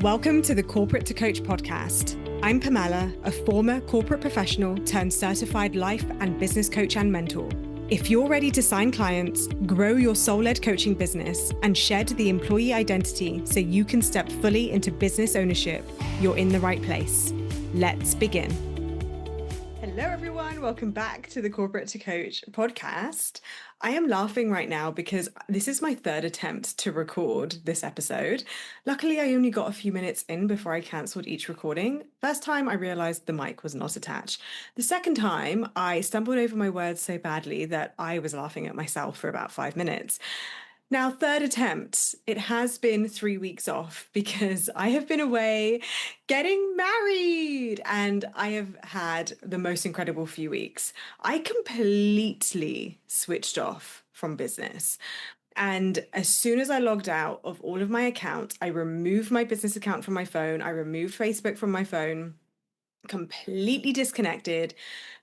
Welcome to the Corporate to Coach podcast. I'm Pamella, a former corporate professional turned certified life and business coach and mentor. If you're ready to sign clients, grow your soul-led coaching business, and shed the employee identity so you can step fully into business ownership, you're in the right place. Let's begin. Hello, everyone. Welcome back to the Corporate to Coach podcast. I am laughing right now because this is my third attempt to record this episode. Luckily, I only got a few minutes in before I cancelled each recording. First time, I realised the mic was not attached. The second time, I stumbled over my words so badly that I was laughing at myself for about 5 minutes. Now, third attempt, it has been 3 weeks off because I have been away getting married and I have had the most incredible few weeks. I completely switched off from business. And as soon as I logged out of all of my accounts, I removed my business account from my phone. I removed Facebook from my phone, completely disconnected,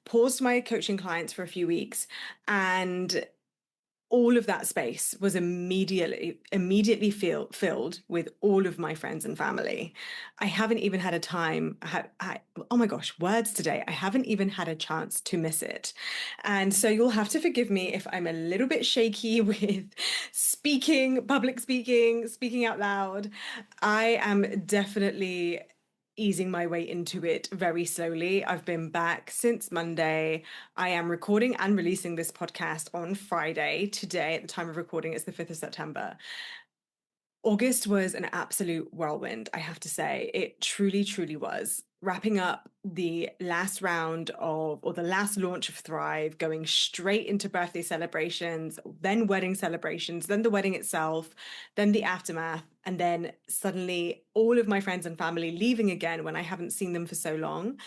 paused my coaching clients for a few weeks, and all of that space was immediately filled with all of my friends and family. I haven't even had a time, oh my gosh, words today. I haven't even had a chance to miss it. And so you'll have to forgive me if I'm a little bit shaky with public speaking out loud. I am definitely easing my way into it very slowly. I've been back since Monday. I am recording and releasing this podcast on Friday. Today, at the time of recording, it's the 5th of September. August was an absolute whirlwind, I have to say. It truly, truly was. Wrapping up the last round or the last launch of Thrive, going straight into birthday celebrations, then wedding celebrations, then the wedding itself, then the aftermath, and then suddenly all of my friends and family leaving again when I haven't seen them for so long.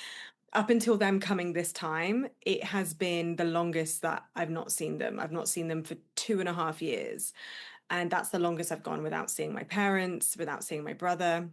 Up until them coming this time, it has been the longest that I've not seen them. I've not seen them for 2.5 years. And that's the longest I've gone without seeing my parents, without seeing my brother.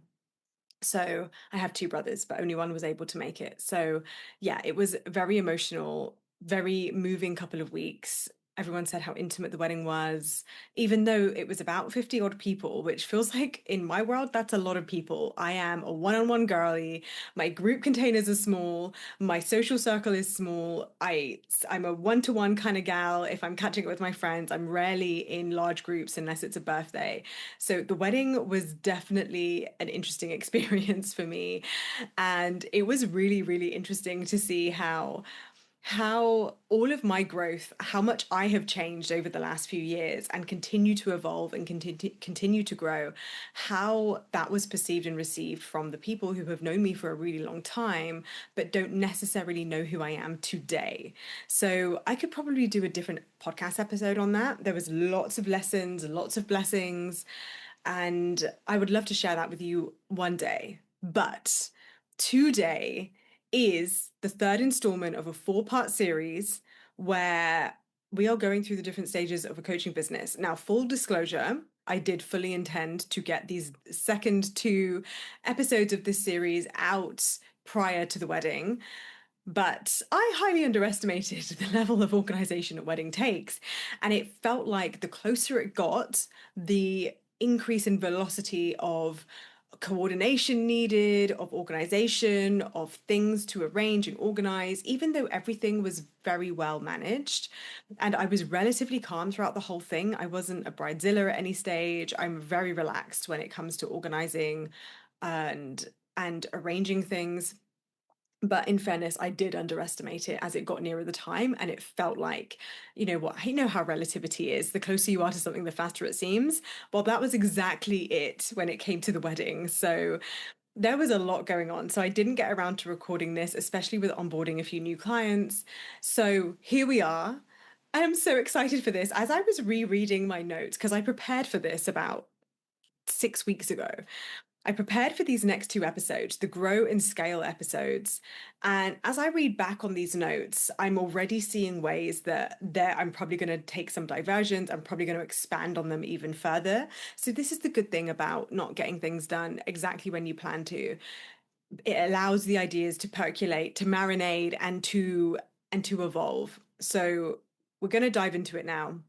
So I have 2 brothers, but only one was able to make it. So yeah, it was very emotional, very moving couple of weeks. Everyone said how intimate the wedding was, even though it was about 50 odd people, which feels like in my world, that's a lot of people. I am a one-on-one girly. My group containers are small. My social circle is small. I'm a one-to-one kind of gal. If I'm catching up with my friends, I'm rarely in large groups unless it's a birthday. So the wedding was definitely an interesting experience for me. And it was really, really interesting to see how all of my growth, how much I have changed over the last few years and continue to evolve and continue to grow, how that was perceived and received from the people who have known me for a really long time, but don't necessarily know who I am today. So I could probably do a different podcast episode on that. There was lots of lessons, lots of blessings, and I would love to share that with you one day. But today is the third installment of a 4-part series where we are going through the different stages of a coaching business. Now, full disclosure, I did fully intend to get these second 2 episodes of this series out prior to the wedding, but I highly underestimated the level of organization a wedding takes. And it felt like the closer it got, the increase in velocity of coordination needed, of organization, of things to arrange and organize, even though everything was very well managed. And I was relatively calm throughout the whole thing. I wasn't a bridezilla at any stage. I'm very relaxed when it comes to organizing and arranging things. But in fairness, I did underestimate it as it got nearer the time. And it felt like, you know what, I know how relativity is. The closer you are to something, the faster it seems. Well, that was exactly it when it came to the wedding. So there was a lot going on. So I didn't get around to recording this, especially with onboarding a few new clients. So here we are. I am so excited for this. As I was rereading my notes, because I prepared for this about 6 weeks ago, I prepared for these next 2 episodes, the grow and scale episodes. And as I read back on these notes, I'm already seeing ways that I'm probably going to take some diversions. I'm probably going to expand on them even further. So this is the good thing about not getting things done exactly when you plan to. It allows the ideas to percolate, to marinate, and to evolve. So we're going to dive into it now.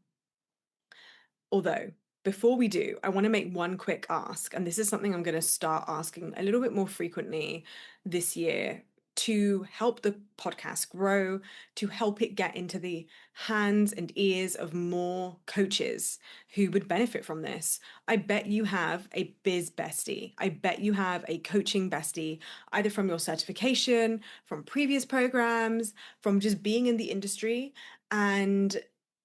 Although before we do, I want to make one quick ask, and this is something I'm going to start asking a little bit more frequently this year to help the podcast grow, to help it get into the hands and ears of more coaches who would benefit from this. I bet you have a biz bestie. I bet you have a coaching bestie, either from your certification, from previous programs, from just being in the industry. And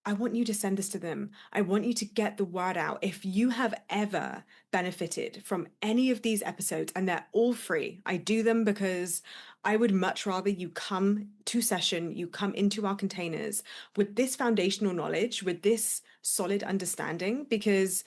I want you to send this to them. I want you to get the word out. If you have ever benefited from any of these episodes, and they're all free, I do them because I would much rather you come to session, you come into our containers with this foundational knowledge, with this solid understanding, because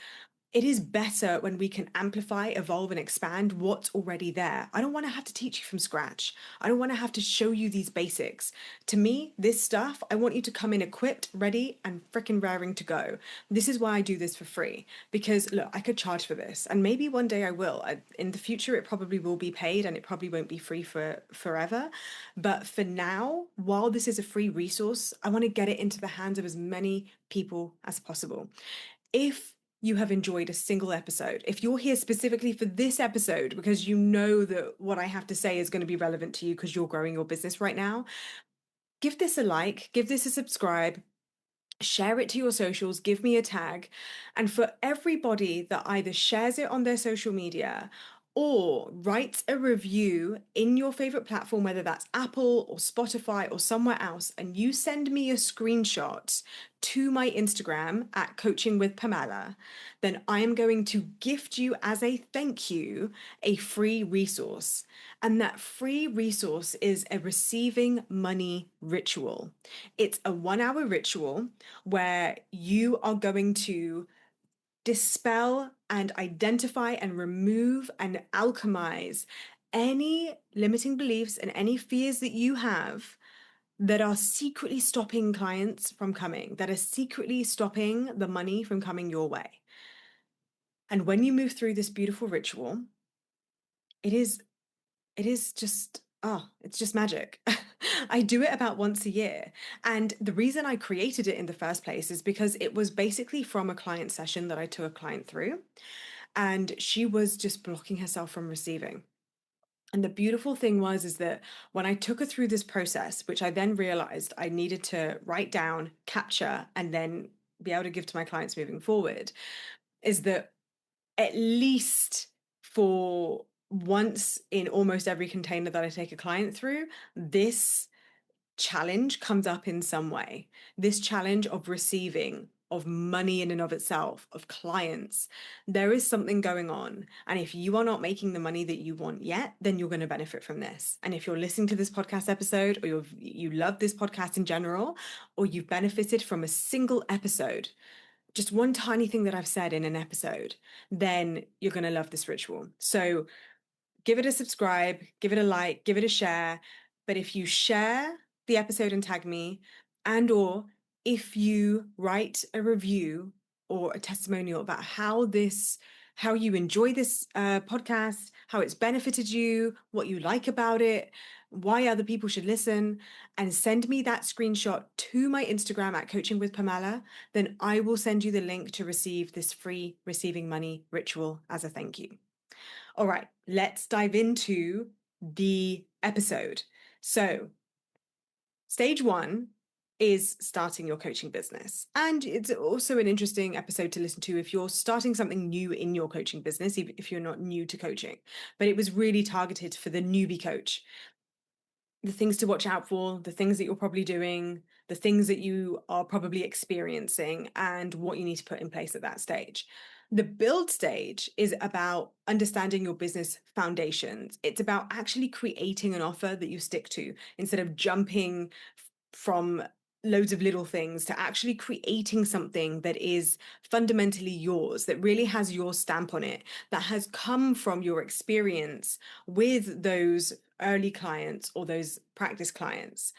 it is better when we can amplify, evolve, and expand what's already there. I don't want to have to teach you from scratch. I don't want to have to show you these basics. To me, this stuff, I want you to come in equipped, ready, and freaking raring to go. This is why I do this for free. Because look, I could charge for this, and maybe one day I will. In the future, it probably will be paid, and it probably won't be free for forever. But for now, while this is a free resource, I want to get it into the hands of as many people as possible. If you have enjoyed a single episode, if you're here specifically for this episode because you know that what I have to say is going to be relevant to you because you're growing your business right now, give this a like, give this a subscribe, share it to your socials, give me a tag. And for everybody that either shares it on their social media or writes a review in your favorite platform, whether that's Apple or Spotify or somewhere else, and you send me a screenshot to my Instagram at Coaching with Pamella, then I am going to gift you as a thank you a free resource. And that free resource is a receiving money ritual. It's a 1 hour ritual where you are going to dispel and identify and remove and alchemize any limiting beliefs and any fears that you have that are secretly stopping clients from coming, that are secretly stopping the money from coming your way. And when you move through this beautiful ritual, it is just, it's just magic. I do it about once a year. And the reason I created it in the first place is because it was basically from a client session that I took a client through, and she was just blocking herself from receiving. And the beautiful thing is that when I took her through this process, which I then realized I needed to write down, capture, and then be able to give to my clients moving forward, is that at least for once in almost every container that I take a client through, this challenge comes up in some way. This challenge of receiving, of money in and of itself, of clients. There is something going on. And if you are not making the money that you want yet, then you're going to benefit from this. And if you're listening to this podcast episode, or you love this podcast in general, or you've benefited from a single episode, just one tiny thing that I've said in an episode, then you're going to love this ritual. So give it a subscribe, give it a like, give it a share. But if you share the episode and tag me, and or if you write a review or a testimonial about how you enjoy this podcast, how it's benefited you, what you like about it, why other people should listen, and send me that screenshot to my Instagram at Coaching with Pamella, then I will send you the link to receive this free receiving money ritual as a thank you. All right, let's dive into the episode. So, stage 1 is starting your coaching business. And it's also an interesting episode to listen to if you're starting something new in your coaching business, even if you're not new to coaching. But it was really targeted for the newbie coach. The things to watch out for, the things that you're probably doing, the things that you are probably experiencing, and what you need to put in place at that stage. The build stage is about understanding your business foundations. It's about actually creating an offer that you stick to instead of jumping from loads of little things to actually creating something that is fundamentally yours, that really has your stamp on it, that has come from your experience with those early clients or those practice clients.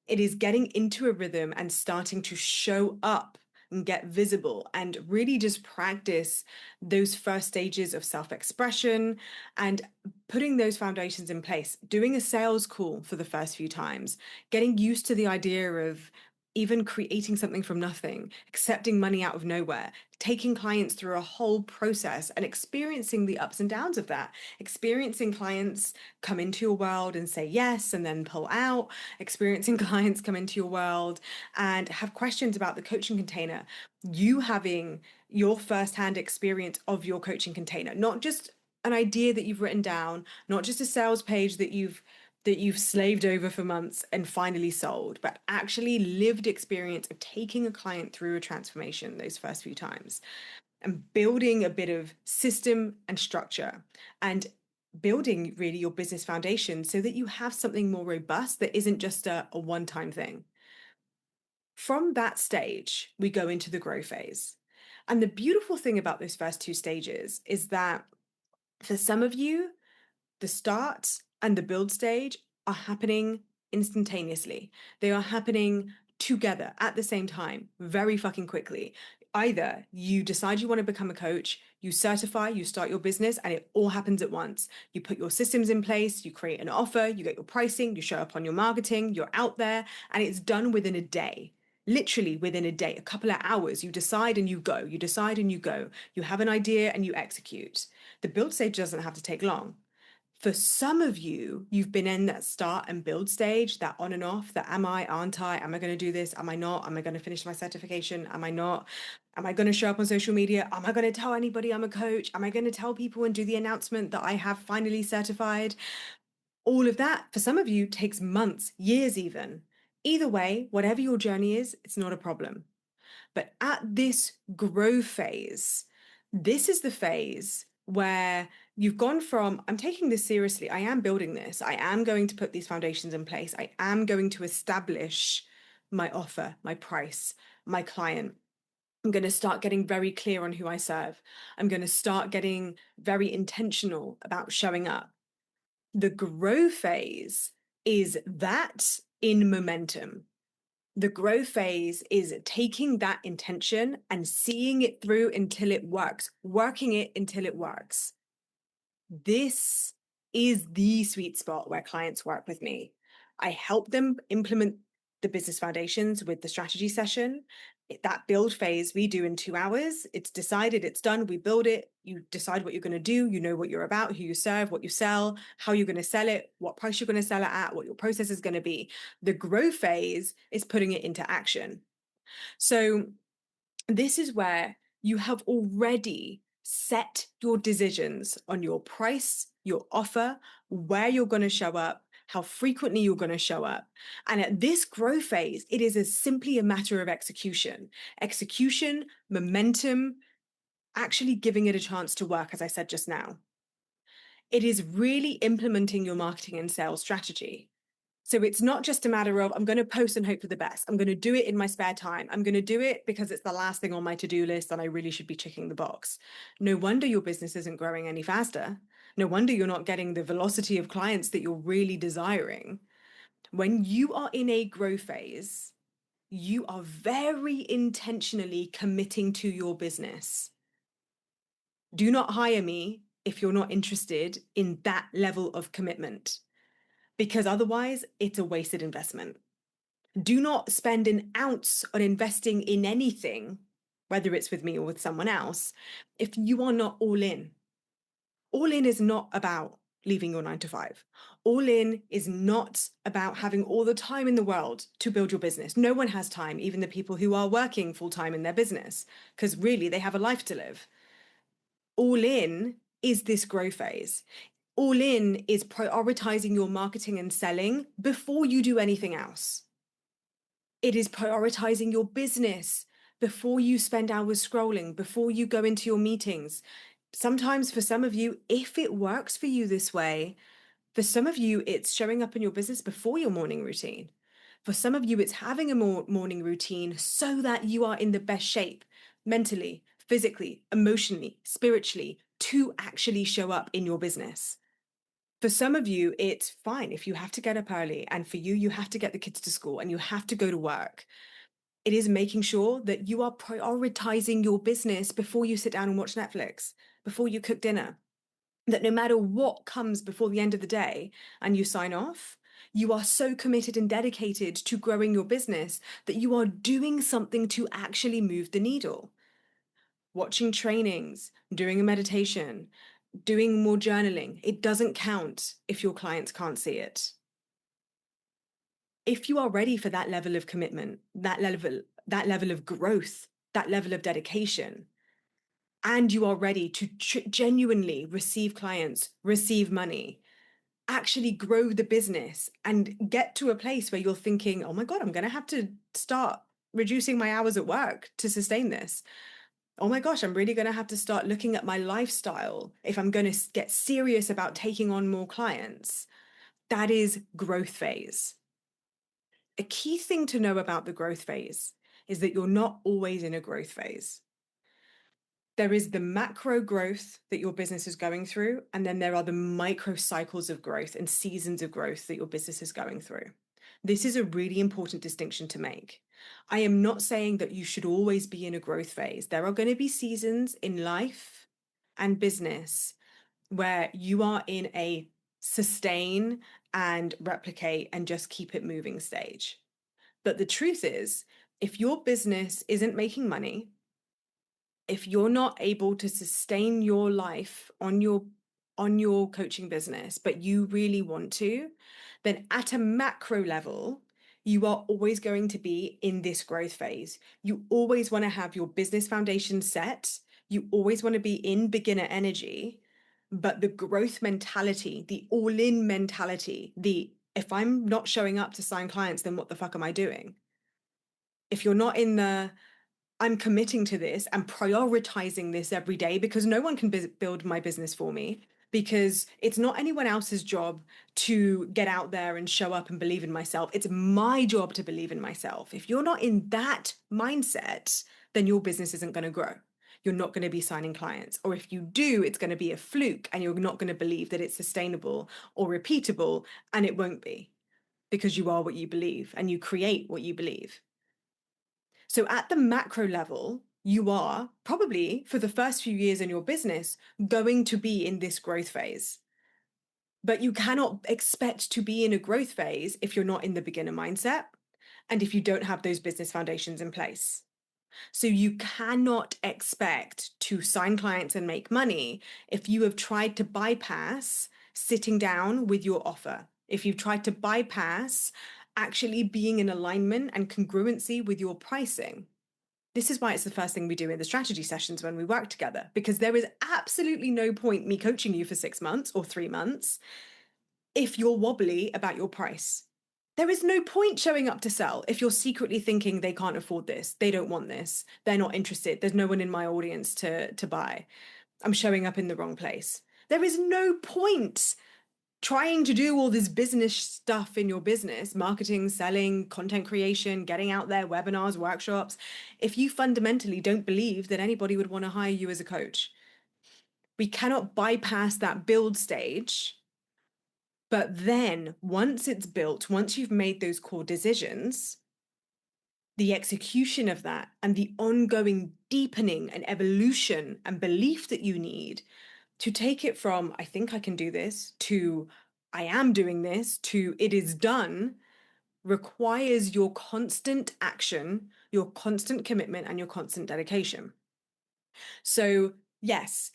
It is getting into a rhythm and starting to show up and get visible and really just practice those first stages of self-expression and putting those foundations in place, doing a sales call for the first few times, getting used to the idea of even creating something from nothing, accepting money out of nowhere, taking clients through a whole process and experiencing the ups and downs of that, experiencing clients come into your world and say yes and then pull out, experiencing clients come into your world and have questions about the coaching container, you having your firsthand experience of your coaching container, not just an idea that you've written down, not just a sales page that you've slaved over for months and finally sold, but actually lived experience of taking a client through a transformation those first few times and building a bit of system and structure and building really your business foundation so that you have something more robust that isn't just a one-time thing. From that stage, we go into the grow phase. And the beautiful thing about those first two stages is that for some of you, the start and the build stage are happening instantaneously. They are happening together at the same time, very fucking quickly. Either you decide you want to become a coach, you certify, you start your business, and it all happens at once. You put your systems in place, you create an offer, you get your pricing, you show up on your marketing, you're out there, and it's done within a day. Literally within a day, a couple of hours, you decide and you go, you decide and you go, you have an idea and you execute. The build stage doesn't have to take long. For some of you, you've been in that start and build stage, that on and off, that am I, aren't I, am I going to do this, am I not, am I going to finish my certification, am I not, am I going to show up on social media, am I going to tell anybody I'm a coach, am I going to tell people and do the announcement that I have finally certified? All of that, for some of you, takes months, years even. Either way, whatever your journey is, it's not a problem. But at this grow phase, this is the phase where you've gone from, I'm taking this seriously, I am building this, I am going to put these foundations in place, I am going to establish my offer, my price, my client. I'm going to start getting very clear on who I serve. I'm going to start getting very intentional about showing up. The grow phase is that in momentum. The grow phase is taking that intention and seeing it through until it works, working it until it works. This is the sweet spot where clients work with me. I help them implement the business foundations with the strategy session. That build phase we do in 2 hours. It's decided, it's done, we build it. You decide what you're going to do. You know what you're about, who you serve, what you sell, how you're going to sell it, what price you're going to sell it at, what your process is going to be. The grow phase is putting it into action. So this is where you have already set your decisions on your price, your offer, where you're going to show up, how frequently you're going to show up. And at this grow phase, it is simply a matter of execution. Execution, momentum, actually giving it a chance to work, as I said just now. It is really implementing your marketing and sales strategy. So it's not just a matter of, I'm going to post and hope for the best. I'm going to do it in my spare time. I'm going to do it because it's the last thing on my to-do list and I really should be checking the box. No wonder your business isn't growing any faster. No wonder you're not getting the velocity of clients that you're really desiring. When you are in a grow phase, you are very intentionally committing to your business. Do not hire me if you're not interested in that level of commitment, because otherwise it's a wasted investment. Do not spend an ounce on investing in anything, whether it's with me or with someone else, if you are not all in. All in is not about leaving your 9 to 5. All in is not about having all the time in the world to build your business. No one has time, even the people who are working full time in their business, because really they have a life to live. All in is this grow phase. All in is prioritizing your marketing and selling before you do anything else. It is prioritizing your business before you spend hours scrolling, before you go into your meetings. Sometimes for some of you, if it works for you this way, for some of you, it's showing up in your business before your morning routine. For some of you, it's having a morning routine so that you are in the best shape mentally, physically, emotionally, spiritually to actually show up in your business. For some of you, it's fine if you have to get up early, and for you, you have to get the kids to school and you have to go to work. It is making sure that you are prioritizing your business before you sit down and watch Netflix, before you cook dinner, that no matter what comes before the end of the day and you sign off, You are so committed and dedicated to growing your business that you are doing something to actually move the needle. Watching trainings, doing a meditation, doing more journaling, it doesn't count if your clients can't see it. If you are ready for that level of commitment, that level of growth, that level of dedication, and you are ready to genuinely receive clients, receive money, actually grow the business and get to a place where you're thinking, oh my God, I'm going to have to start reducing my hours at work to sustain this. Oh my gosh, I'm really going to have to start looking at my lifestyle if I'm going to get serious about taking on more clients. That is growth phase. A key thing to know about the growth phase is that you're not always in a growth phase. There is the macro growth that your business is going through, and then there are the micro cycles of growth and seasons of growth that your business is going through. This is a really important distinction to make. I am not saying that you should always be in a growth phase. There are going to be seasons in life and business where you are in a sustain and replicate and just keep it moving stage. But the truth is, if your business isn't making money, if you're not able to sustain your life on your coaching business, but you really want to, then at a macro level, you are always going to be in this growth phase. You always want to have your business foundation set. You always want to be in beginner energy, but the growth mentality, the all-in mentality, the if I'm not showing up to sign clients, then what the fuck am I doing? If you're not in the I'm committing to this and prioritizing this every day because no one can build my business for me because it's not anyone else's job to get out there and show up and believe in myself. It's my job to believe in myself. If you're not in that mindset, then your business isn't going to grow. You're not going to be signing clients. Or if you do, it's going to be a fluke and you're not going to believe that it's sustainable or repeatable, and it won't be because you are what you believe and you create what you believe. So at the macro level, you are probably for the first few years in your business going to be in this growth phase. But you cannot expect to be in a growth phase if you're not in the beginner mindset and if you don't have those business foundations in place. So you cannot expect to sign clients and make money if you have tried to bypass sitting down with your offer. If you've tried to bypass actually being in alignment and congruency with your pricing. This is why it's the first thing we do in the strategy sessions when we work together, because there is absolutely no point me coaching you for 6 months or 3 months if you're wobbly about your price. There is no point showing up to sell if you're secretly thinking they can't afford this, they don't want this, they're not interested, there's no one in my audience to buy. I'm showing up in the wrong place. There is no point trying to do all this business stuff in your business, marketing, selling, content creation, getting out there, webinars, workshops, if you fundamentally don't believe that anybody would want to hire you as a coach. We cannot bypass that build stage. But then once it's built, once you've made those core decisions, the execution of that and the ongoing deepening and evolution and belief that you need to take it from, I think I can do this, to I am doing this, to it is done, requires your constant action, your constant commitment, and your constant dedication. So, yes,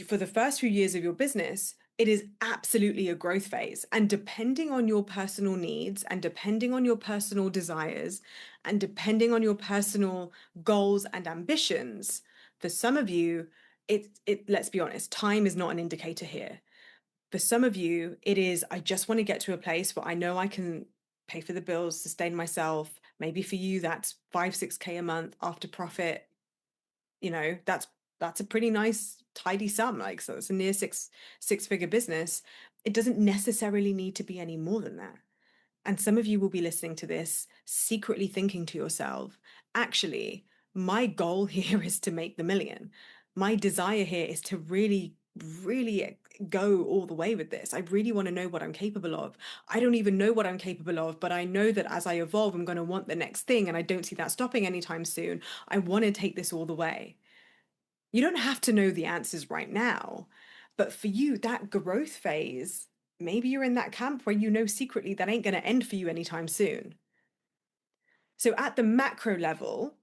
for the first few years of your business, it is absolutely a growth phase. And depending on your personal needs and depending on your personal desires and depending on your personal goals and ambitions, for some of you, let's be honest, time is not an indicator here. For some of you, it is, I just want to get to a place where I know I can pay for the bills, sustain myself. Maybe for you, that's 5, 6K a month after profit. You know, that's a pretty nice, tidy sum. Like, so it's a near six-figure business. It doesn't necessarily need to be any more than that. And some of you will be listening to this, secretly thinking to yourself, actually, my goal here is to make the million. My desire here is to really, really go all the way with this. I really want to know what I'm capable of. I don't even know what I'm capable of, but I know that as I evolve, I'm going to want the next thing. And I don't see that stopping anytime soon. I want to take this all the way. You don't have to know the answers right now, but for you, that growth phase maybe you're in that camp where you know secretly that ain't going to end for you anytime soon. So at the macro level,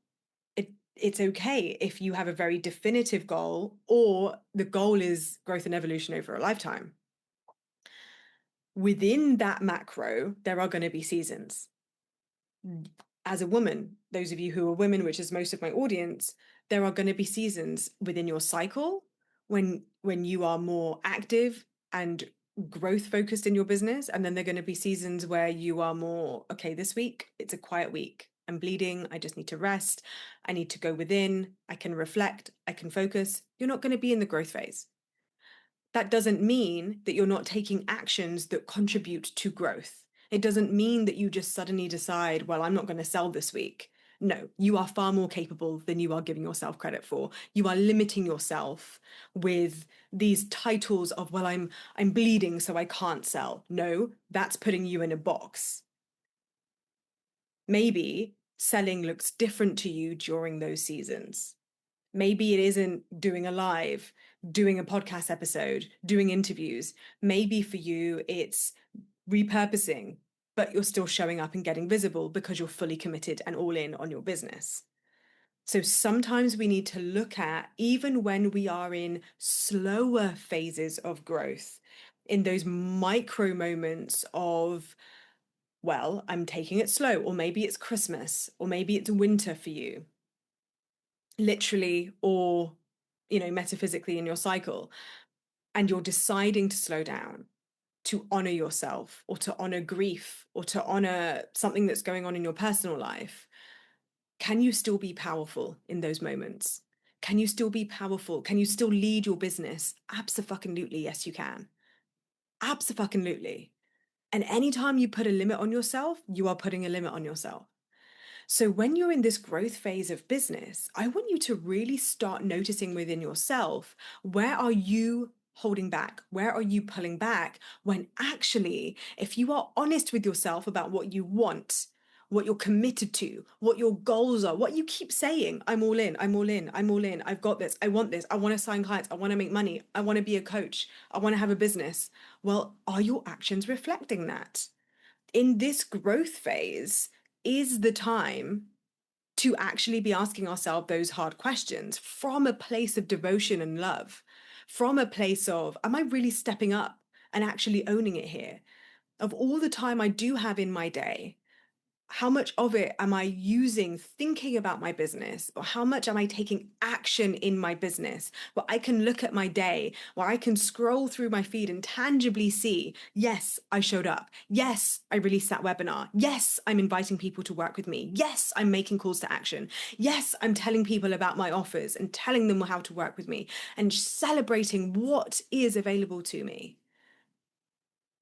it's okay if you have a very definitive goal or the goal is growth and evolution over a lifetime. Within that macro, there are going to be seasons. As a woman, those of you who are women, which is most of my audience, there are going to be seasons within your cycle when you are more active and growth focused in your business, and then there are going to be seasons where you are more, okay, this week it's a quiet week. I'm bleeding. I just need to rest. I need to go within. I can reflect. I can focus. You're not going to be in the growth phase. That doesn't mean that you're not taking actions that contribute to growth. It doesn't mean that you just suddenly decide, well, I'm not going to sell this week. No, you are far more capable than you are giving yourself credit for. You are limiting yourself with these titles of, well, I'm bleeding, so I can't sell. No, that's putting you in a box. Maybe selling looks different to you during those seasons. Maybe it isn't doing a live, doing a podcast episode, doing interviews. Maybe for you, it's repurposing, but you're still showing up and getting visible because you're fully committed and all in on your business. So sometimes we need to look at, even when we are in slower phases of growth, in those micro moments of, well, I'm taking it slow, or maybe it's Christmas, or maybe it's winter for you, literally, or, metaphysically in your cycle, and you're deciding to slow down, to honor yourself, or to honor grief, or to honor something that's going on in your personal life, can you still be powerful in those moments? Can you still be powerful? Can you still lead your business? Abso-fucking-lutely, yes, you can. Abso-fucking-lutely. And anytime you put a limit on yourself, you are putting a limit on yourself. So when you're in this growth phase of business, I want you to really start noticing within yourself, where are you holding back? Where are you pulling back? When actually, if you are honest with yourself about what you want, what you're committed to, what your goals are, what you keep saying, I'm all in, I'm all in, I'm all in, I've got this, I want to sign clients, I want to make money, I want to be a coach, I want to have a business. Well, are your actions reflecting that? In this growth phase is the time to actually be asking ourselves those hard questions from a place of devotion and love, from a place of, am I really stepping up and actually owning it here? Of all the time I do have in my day, how much of it am I using thinking about my business, or how much am I taking action in my business, where I can look at my day, where I can scroll through my feed and tangibly see, yes, I showed up. Yes, I released that webinar. Yes, I'm inviting people to work with me. Yes, I'm making calls to action. Yes, I'm telling people about my offers and telling them how to work with me and celebrating what is available to me.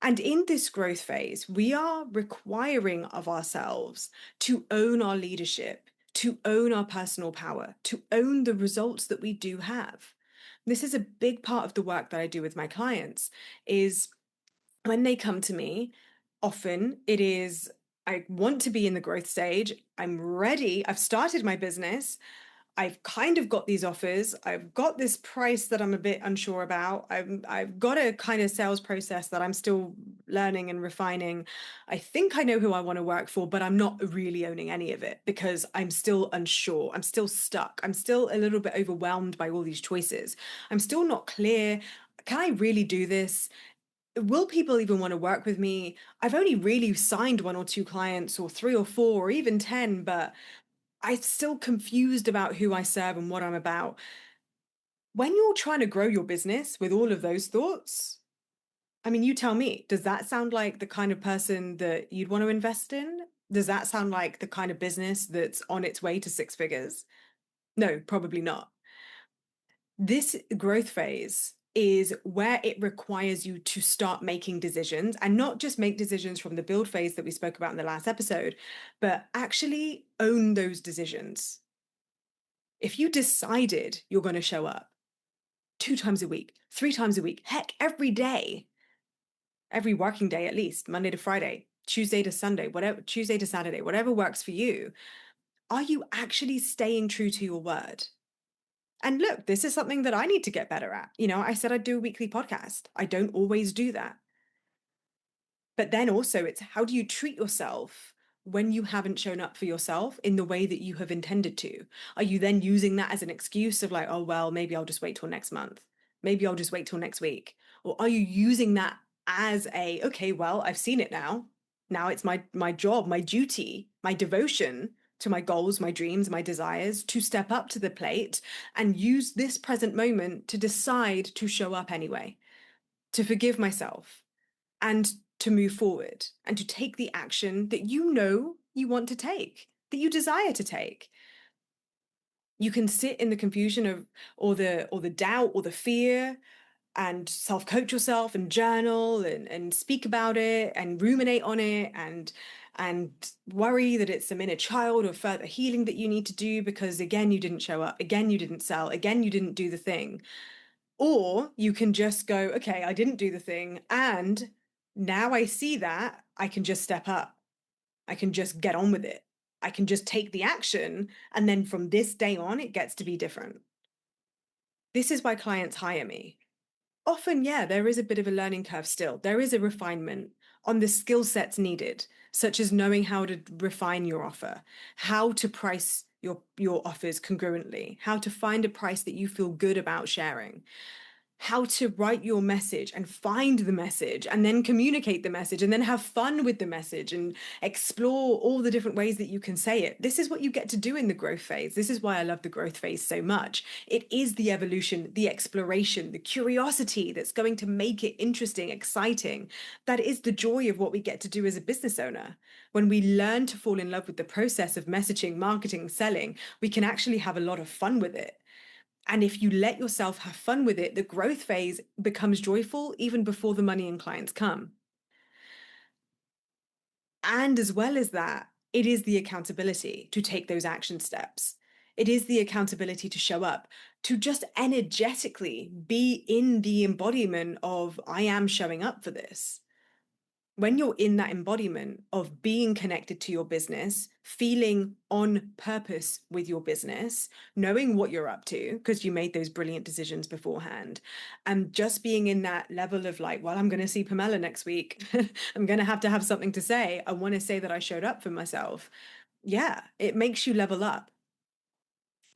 And in this growth phase, we are requiring of ourselves to own our leadership, to own our personal power, to own the results that we do have. This is a big part of the work that I do with my clients, is when they come to me, often it is, I want to be in the growth stage. I'm ready. I've started my business. I've kind of got these offers. I've got this price that I'm a bit unsure about. I've got a kind of sales process that I'm still learning and refining. I think I know who I want to work for, but I'm not really owning any of it because I'm still unsure. I'm still stuck. I'm still a little bit overwhelmed by all these choices. I'm still not clear. Can I really do this? Will people even want to work with me? I've only really signed 1 or 2 clients, or 3 or 4, or even 10, but I'm still confused about who I serve and what I'm about. When you're trying to grow your business with all of those thoughts, I mean, you tell me, does that sound like the kind of person that you'd want to invest in? Does that sound like the kind of business that's on its way to 6 figures? No, probably not. This growth phase is where it requires you to start making decisions, and not just make decisions from the build phase that we spoke about in the last episode, but actually own those decisions. If you decided you're going to show up 2 times a week, 3 times a week, heck, every day, every working day at least, Monday to Friday, Tuesday to Sunday, whatever, Tuesday to Saturday, whatever works for you, are you actually staying true to your word? And look, this is something that I need to get better at. I said I'd do a weekly podcast. I don't always do that. But then also it's how do you treat yourself when you haven't shown up for yourself in the way that you have intended to? Are you then using that as an excuse of like, oh, well, maybe I'll just wait till next month. Maybe I'll just wait till next week. Or are you using that as a, okay, well, I've seen it now. Now it's my job, my duty, my devotion to my goals, my dreams, my desires to step up to the plate and use this present moment to decide to show up anyway, to forgive myself and to move forward and to take the action that you know you want to take, that you desire to take. You can sit in the confusion of or the doubt or the fear and self-coach yourself and journal and speak about it and ruminate on it and worry that it's some inner child or further healing that you need to do because again you didn't show up, again you didn't sell, again you didn't do the thing. Or you can just go, okay, I didn't do the thing. And now I see that I can just step up. I can just get on with it. I can just take the action. And then from this day on, it gets to be different. This is why clients hire me. Often, yeah, there is a bit of a learning curve still. There is a refinement on the skill sets needed, such as knowing how to refine your offer, how to price your offers congruently, how to find a price that you feel good about sharing, how to write your message and find the message and then communicate the message and then have fun with the message and explore all the different ways that you can say it. This is what you get to do in the growth phase. This is why I love the growth phase so much. It is the evolution, the exploration, the curiosity that's going to make it interesting, exciting. That is the joy of what we get to do as a business owner. When we learn to fall in love with the process of messaging, marketing, selling, we can actually have a lot of fun with it. And if you let yourself have fun with it, the growth phase becomes joyful even before the money and clients come. And as well as that, it is the accountability to take those action steps. It is the accountability to show up, to just energetically be in the embodiment of, I am showing up for this. When you're in that embodiment of being connected to your business, feeling on purpose with your business, knowing what you're up to because you made those brilliant decisions beforehand, and just being in that level of like, well, I'm going to see Pamella next week. I'm going to have something to say. I want to say that I showed up for myself. Yeah, it makes you level up.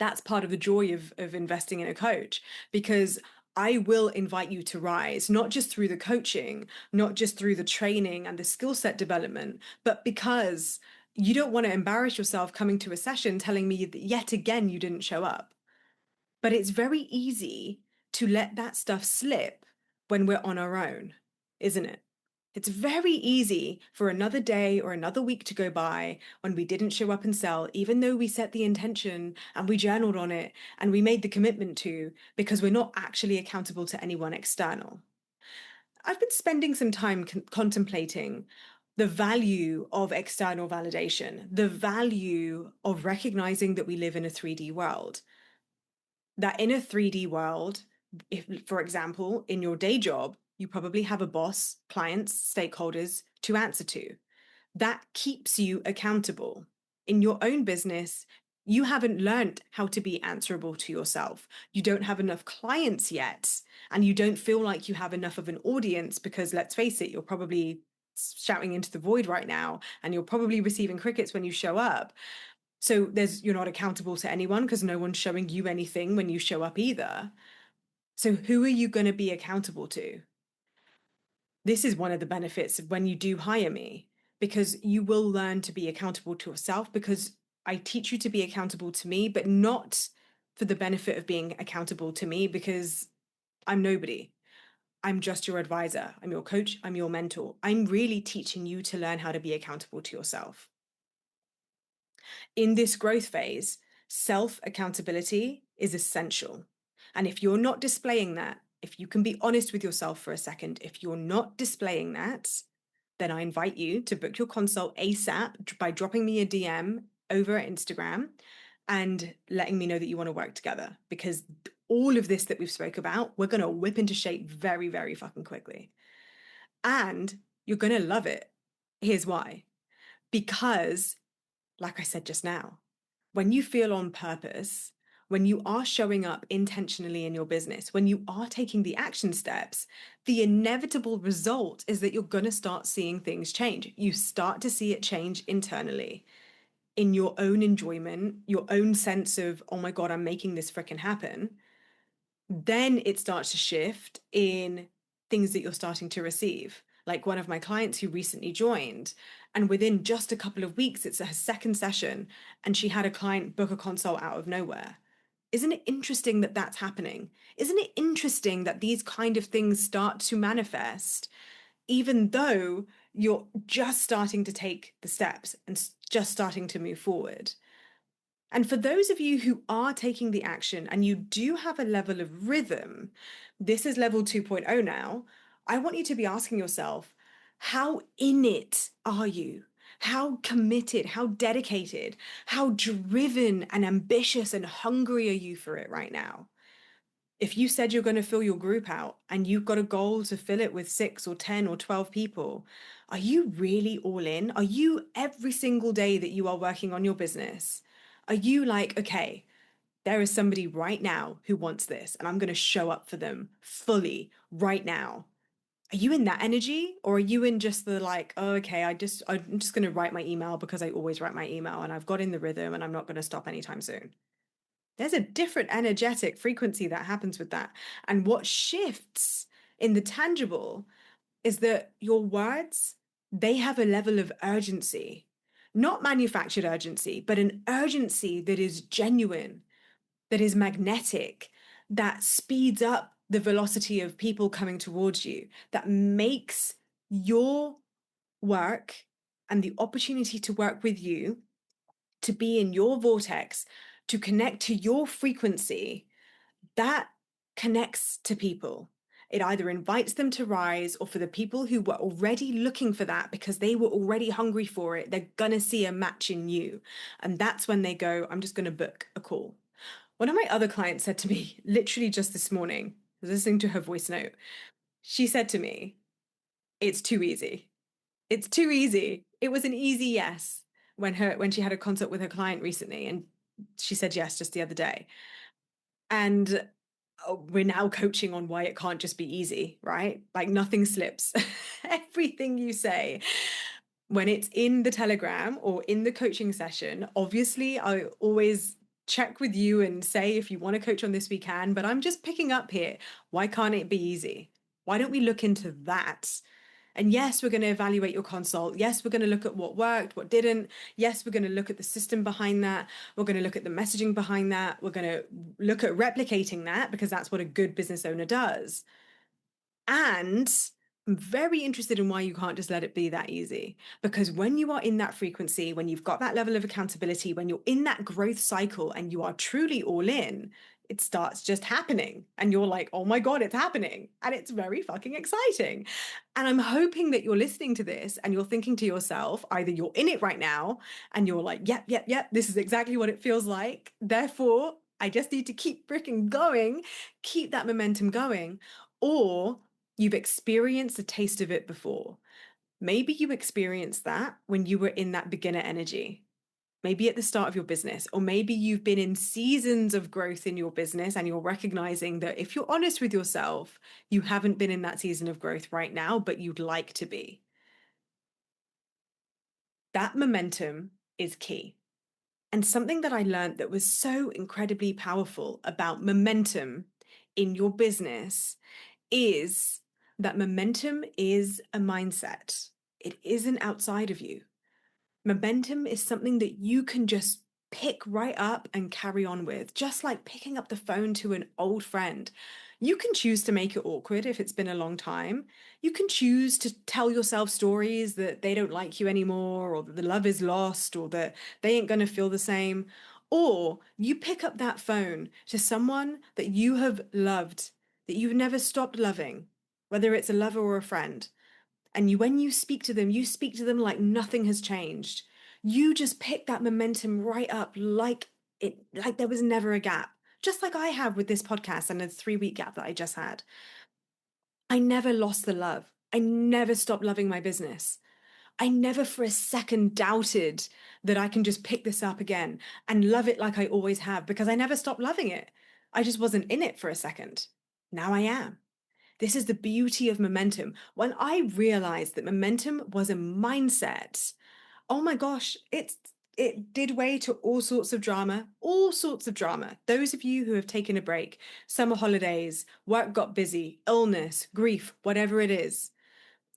That's part of the joy of investing in a coach, because I will invite you to rise, not just through the coaching, not just through the training and the skill set development, but because you don't want to embarrass yourself coming to a session telling me that yet again you didn't show up. But it's very easy to let that stuff slip when we're on our own, isn't it? It's very easy for another day or another week to go by when we didn't show up and sell, even though we set the intention and we journaled on it and we made the commitment to, because we're not actually accountable to anyone external. I've been spending some time contemplating the value of external validation, the value of recognizing that we live in a 3D world. That in a 3D world, if, for example, in your day job, you probably have a boss, clients, stakeholders to answer to. That keeps you accountable. In your own business, you haven't learned how to be answerable to yourself. You don't have enough clients yet, and you don't feel like you have enough of an audience because, let's face it, you're probably shouting into the void right now, and you're probably receiving crickets when you show up. So you're not accountable to anyone because no one's showing you anything when you show up either. So who are you going to be accountable to? This is one of the benefits of when you do hire me, because you will learn to be accountable to yourself, because I teach you to be accountable to me, but not for the benefit of being accountable to me, because I'm nobody. I'm just your advisor. I'm your coach. I'm your mentor. I'm really teaching you to learn how to be accountable to yourself. In this growth phase, self-accountability is essential. And if you're not displaying that, if you can be honest with yourself for a second, if you're not displaying that, then I invite you to book your consult ASAP by dropping me a DM over Instagram and letting me know that you want to work together, because all of this that we've spoke about, we're going to whip into shape very, very fucking quickly. And you're going to love it. Here's why. Because like I said just now, when you feel on purpose, when you are showing up intentionally in your business, when you are taking the action steps, the inevitable result is that you're going to start seeing things change. You start to see it change internally in your own enjoyment, your own sense of, oh my God, I'm making this freaking happen. Then it starts to shift in things that you're starting to receive. Like one of my clients who recently joined, and within just a couple of weeks, it's her second session, and she had a client book a consult out of nowhere. Isn't it interesting that that's happening? Isn't it interesting that these kind of things start to manifest, even though you're just starting to take the steps and just starting to move forward? And for those of you who are taking the action and you do have a level of rhythm, this is level 2.0 now. I want you to be asking yourself, how in it are you? How committed, how dedicated, how driven and ambitious and hungry are you for it right now? If you said you're going to fill your group out and you've got a goal to fill it with 6 or 10 or 12 people, are you really all in? Are you every single day that you are working on your business? Are you like, okay, there is somebody right now who wants this and I'm going to show up for them fully right now? Are you in that energy, or are you in just the like, oh, okay, I'm just going to write my email because I always write my email and I've got in the rhythm and I'm not going to stop anytime soon? There's a different energetic frequency that happens with that. And what shifts in the tangible is that your words, they have a level of urgency, not manufactured urgency, but an urgency that is genuine, that is magnetic, that speeds up the velocity of people coming towards you, that makes your work and the opportunity to work with you, to be in your vortex, to connect to your frequency, that connects to people. It either invites them to rise, or for the people who were already looking for that because they were already hungry for it, they're going to see a match in you. And that's when they go, I'm just going to book a call. One of my other clients said to me, literally just this morning, I was listening to her voice note. She said to me, it's too easy. It's too easy. It was an easy yes when she had a consult with her client recently, and she said yes just the other day. And we're now coaching on why it can't just be easy, right? Like nothing slips. Everything you say when it's in the Telegram or in the coaching session, obviously I always check with you and say, if you want to coach on this, we can, but I'm just picking up here. Why can't it be easy? Why don't we look into that? And yes, we're going to evaluate your consult. Yes, we're going to look at what worked, what didn't. Yes, we're going to look at the system behind that. We're going to look at the messaging behind that. We're going to look at replicating that, because that's what a good business owner does. And I'm very interested in why you can't just let it be that easy. Because when you are in that frequency, when you've got that level of accountability, when you're in that growth cycle and you are truly all in, it starts just happening. And you're like, oh my God, it's happening. And it's very fucking exciting. And I'm hoping that you're listening to this and you're thinking to yourself, either you're in it right now and you're like, yep, this is exactly what it feels like. Therefore, I just need to keep freaking going, keep that momentum going. Or you've experienced a taste of it before. Maybe you experienced that when you were in that beginner energy, maybe at the start of your business, or maybe you've been in seasons of growth in your business and you're recognizing that if you're honest with yourself, you haven't been in that season of growth right now, but you'd like to be. That momentum is key. And something that I learned that was so incredibly powerful about momentum in your business is that momentum is a mindset. It isn't outside of you. Momentum is something that you can just pick right up and carry on with, just like picking up the phone to an old friend. You can choose to make it awkward if it's been a long time. You can choose to tell yourself stories that they don't like you anymore, or that the love is lost, or that they ain't going to feel the same. Or you pick up that phone to someone that you have loved, that you've never stopped loving, whether it's a lover or a friend. And when you speak to them, you speak to them like nothing has changed. You just pick that momentum right up like there was never a gap. Just like I have with this podcast and the 3-week gap that I just had. I never lost the love. I never stopped loving my business. I never for a second doubted that I can just pick this up again and love it like I always have, because I never stopped loving it. I just wasn't in it for a second. Now I am. This is the beauty of momentum. When I realized that momentum was a mindset, oh my gosh, it did way to all sorts of drama, all sorts of drama. Those of you who have taken a break, summer holidays, work got busy, illness, grief, whatever it is,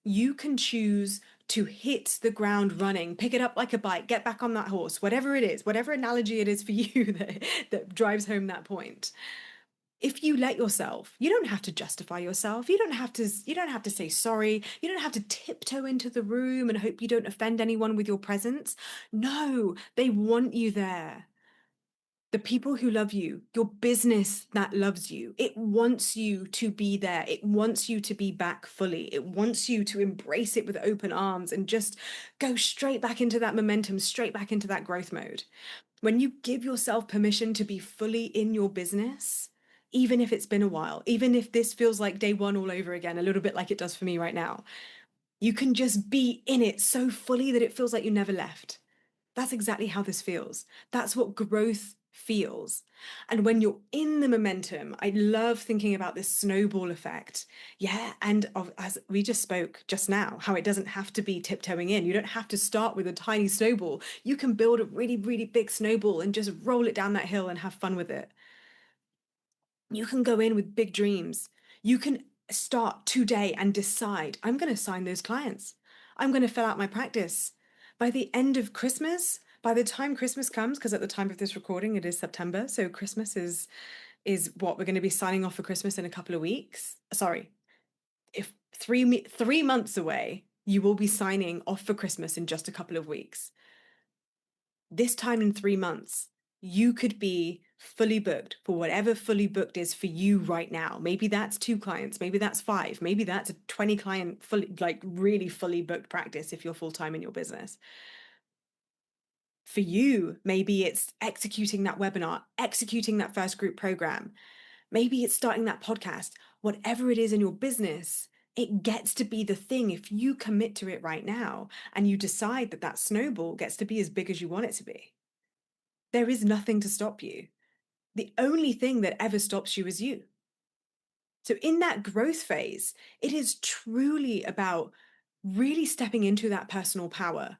you can choose to hit the ground running, pick it up like a bike, get back on that horse, whatever it is, whatever analogy it is for you that drives home that point. If you let yourself, you don't have to justify yourself. You don't have to say sorry. You don't have to tiptoe into the room and hope you don't offend anyone with your presence. No, they want you there. The people who love you, your business that loves you, it wants you to be there. It wants you to be back fully. It wants you to embrace it with open arms and just go straight back into that momentum, straight back into that growth mode. When you give yourself permission to be fully in your business, even if it's been a while, even if this feels like day one all over again, a little bit like it does for me right now, you can just be in it so fully that it feels like you never left. That's exactly how this feels. That's what growth feels. And when you're in the momentum, I love thinking about this snowball effect. Yeah. And as we just spoke just now, how it doesn't have to be tiptoeing in. You don't have to start with a tiny snowball. You can build a really, really big snowball and just roll it down that hill and have fun with it. You can go in with big dreams. You can start today and decide, I'm going to sign those clients. I'm going to fill out my practice. By the end of Christmas, by the time Christmas comes, because at the time of this recording, it is September. So Christmas is what we're going to be signing off for Christmas in a couple of weeks. Sorry, if 3 months away, you will be signing off for Christmas in just a couple of weeks. This time in 3 months, you could be fully booked for whatever fully booked is for you right now. Maybe that's 2 clients, maybe that's 5, maybe that's a 20 client fully, like really fully booked practice if you're full time in your business. For you, maybe it's executing that webinar, executing that first group program. Maybe it's starting that podcast. Whatever it is in your business, it gets to be the thing if you commit to it right now and you decide that that snowball gets to be as big as you want it to be. There is nothing to stop you. The only thing that ever stops you is you. So in that growth phase, it is truly about really stepping into that personal power,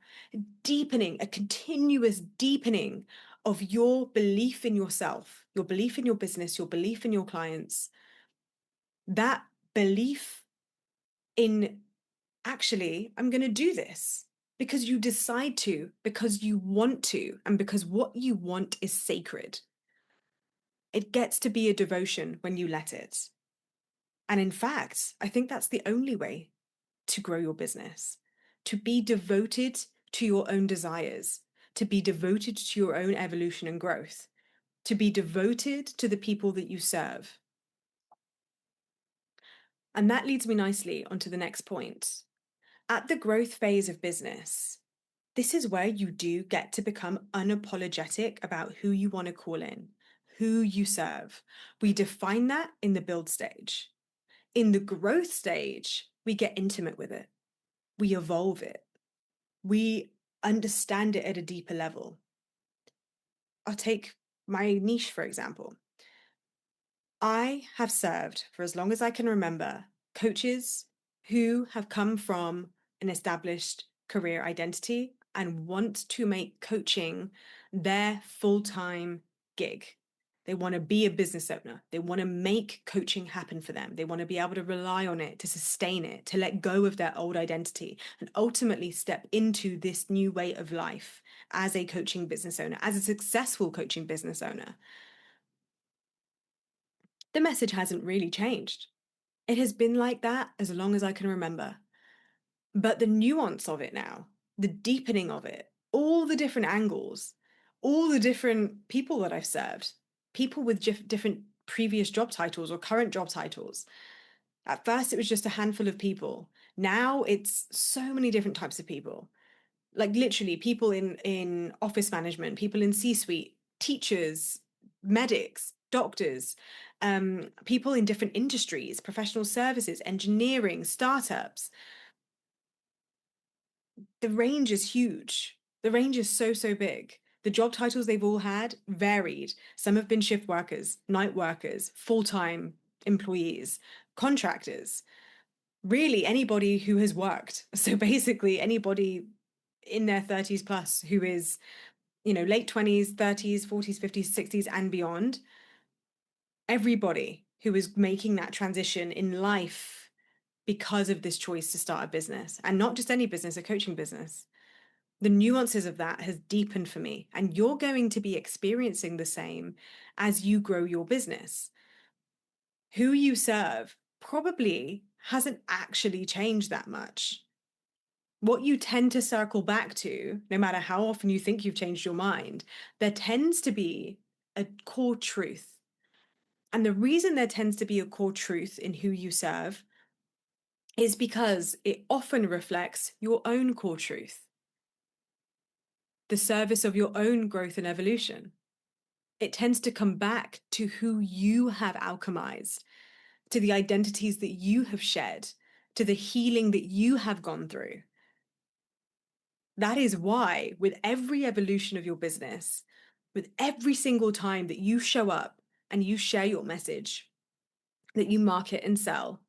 deepening, a continuous deepening of your belief in yourself, your belief in your business, your belief in your clients, that belief in actually, I'm going to do this because you decide to, because you want to, and because what you want is sacred. It gets to be a devotion when you let it. And in fact, I think that's the only way to grow your business, to be devoted to your own desires, to be devoted to your own evolution and growth, to be devoted to the people that you serve. And that leads me nicely onto the next point. At the growth phase of business, this is where you do get to become unapologetic about who you want to call in, who you serve. We define that in the build stage. In the growth stage, we get intimate with it. We evolve it. We understand it at a deeper level. I'll take my niche, for example. I have served for as long as I can remember coaches who have come from an established career identity and want to make coaching their full-time gig. They want to be a business owner. They want to make coaching happen for them. They want to be able to rely on it, to sustain it, to let go of their old identity, and ultimately step into this new way of life as a coaching business owner, as a successful coaching business owner. The message hasn't really changed. It has been like that as long as I can remember. But the nuance of it now, the deepening of it, all the different angles, all the different people that I've served, people with different previous job titles or current job titles. At first, it was just a handful of people. Now it's so many different types of people. Like literally people in office management, people in C-suite, teachers, medics, doctors, people in different industries, professional services, engineering, startups. the range is huge. The range is so, so big. The job titles they've all had varied. Some have been shift workers, night workers, full-time employees, contractors, really anybody who has worked. So basically anybody in their 30s plus who is, late 20s, 30s, 40s, 50s, 60s and beyond. Everybody who is making that transition in life because of this choice to start a business, and not just any business, a coaching business. The nuances of that has deepened for me, and you're going to be experiencing the same as you grow your business. Who you serve probably hasn't actually changed that much. What you tend to circle back to, no matter how often you think you've changed your mind, there tends to be a core truth. And the reason there tends to be a core truth in who you serve is because it often reflects your own core truth, the service of your own growth and evolution. It tends to come back to who you have alchemized, to the identities that you have shed, to the healing that you have gone through. That is why, with every evolution of your business, with every single time that you show up and you share your message, that you market and sell,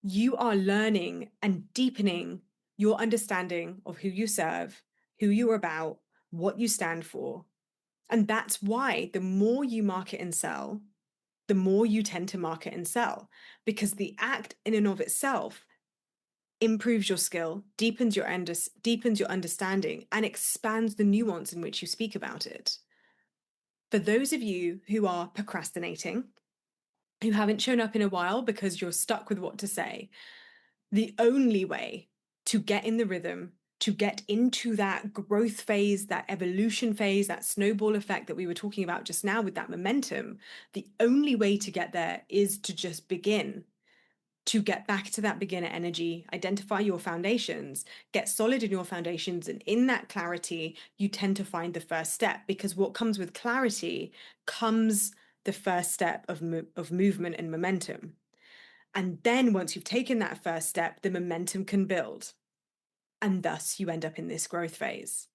you are learning and deepening your understanding of who you serve, who you're about, what you stand for. And that's why the more you market and sell, the more you tend to market and sell, because the act in and of itself improves your skill, deepens your understanding, and expands the nuance in which you speak about it. For those of you who are procrastinating, who haven't shown up in a while because you're stuck with what to say, the only way to get in the rhythm, to get into that growth phase, that evolution phase, that snowball effect that we were talking about just now with that momentum, the only way to get there is to just begin, to get back to that beginner energy, identify your foundations, get solid in your foundations. And in that clarity, you tend to find the first step, because what comes with clarity comes the first step of movement and momentum. And then once you've taken that first step, the momentum can build. And thus you end up in this growth phase.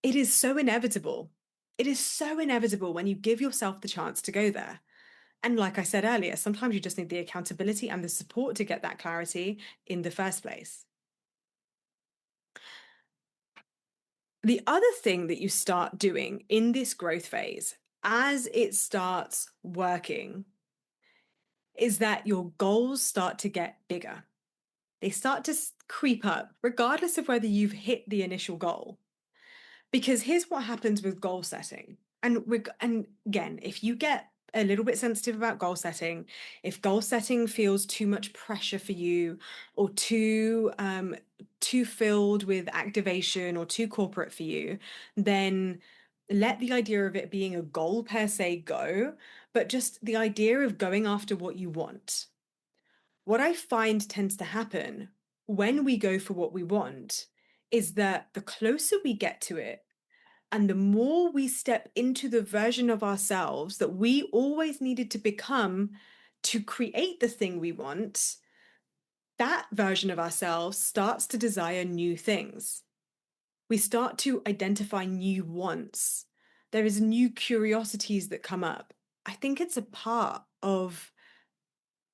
It is so inevitable. It is so inevitable when you give yourself the chance to go there. And like I said earlier, sometimes you just need the accountability and the support to get that clarity in the first place. The other thing that you start doing in this growth phase, as it starts working, is that your goals start to get bigger. They start to creep up, regardless of whether you've hit the initial goal. Because here's what happens with goal setting. And again, if you get a little bit sensitive about goal setting, if goal setting feels too much pressure for you, or too filled with activation, or too corporate for you, then let the idea of it being a goal per se go, but just the idea of going after what you want. What I find tends to happen when we go for what we want is that the closer we get to it, and the more we step into the version of ourselves that we always needed to become to create the thing we want, that version of ourselves starts to desire new things. We start to identify new wants. There is new curiosities that come up. I think it's a part of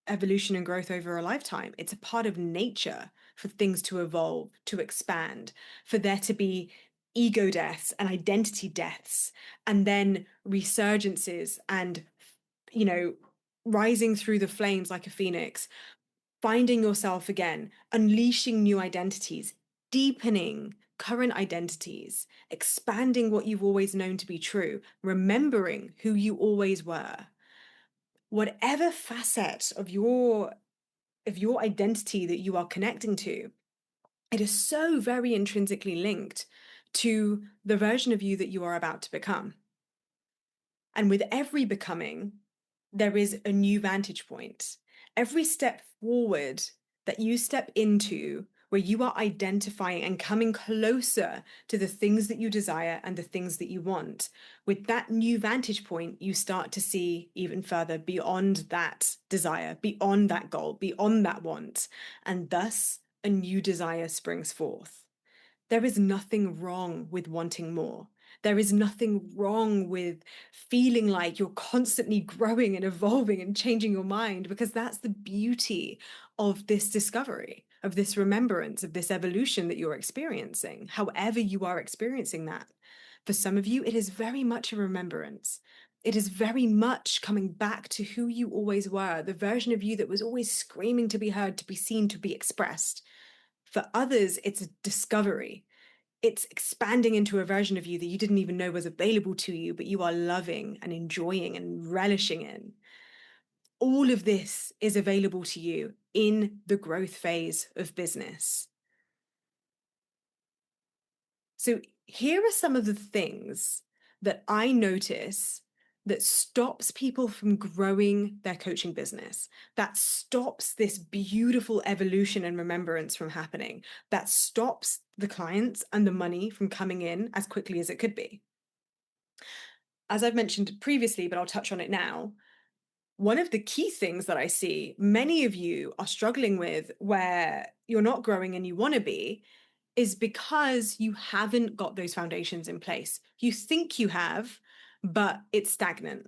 evolution and growth over a lifetime. It's a part of nature for things to evolve, to expand, for there to be ego deaths and identity deaths, and then resurgences and, rising through the flames like a phoenix, finding yourself again, unleashing new identities, deepening current identities, expanding what you've always known to be true, remembering who you always were. Whatever facet of your identity that you are connecting to, it is so very intrinsically linked to the version of you that you are about to become. And with every becoming, there is a new vantage point. Every step forward that you step into, where you are identifying and coming closer to the things that you desire and the things that you want, with that new vantage point, you start to see even further beyond that desire, beyond that goal, beyond that want, and thus a new desire springs forth. There is nothing wrong with wanting more. There is nothing wrong with feeling like you're constantly growing and evolving and changing your mind, because that's the beauty of this discovery, of this remembrance, of this evolution that you're experiencing, however you are experiencing that. For some of you, it is very much a remembrance. It is very much coming back to who you always were, the version of you that was always screaming to be heard, to be seen, to be expressed. For others, it's a discovery. It's expanding into a version of you that you didn't even know was available to you, but you are loving and enjoying and relishing in. All of this is available to you in the growth phase of business. So here are some of the things that I notice that stops people from growing their coaching business, that stops this beautiful evolution and remembrance from happening, that stops the clients and the money from coming in as quickly as it could be. As I've mentioned previously, but I'll touch on it now, one of the key things that I see many of you are struggling with, where you're not growing and you want to be, is because you haven't got those foundations in place. You think you have, but it's stagnant,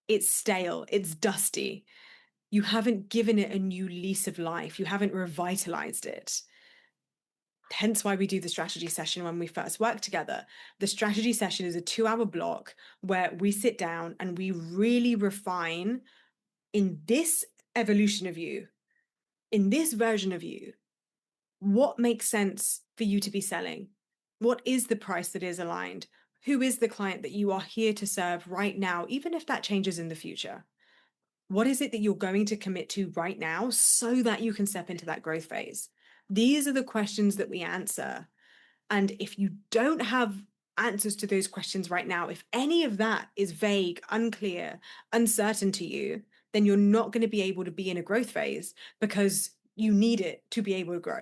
it's stale, it's dusty. You haven't given it a new lease of life. You haven't revitalized it. Hence why we do the strategy session when we first work together. The strategy session is a 2-hour block where we sit down and we really refine, in this evolution of you, in this version of you, what makes sense for you to be selling? What is the price that is aligned? Who is the client that you are here to serve right now, even if that changes in the future? What is it that you're going to commit to right now so that you can step into that growth phase? These are the questions that we answer. And if you don't have answers to those questions right now, if any of that is vague, unclear, uncertain to you, then you're not going to be able to be in a growth phase, because you need it to be able to grow.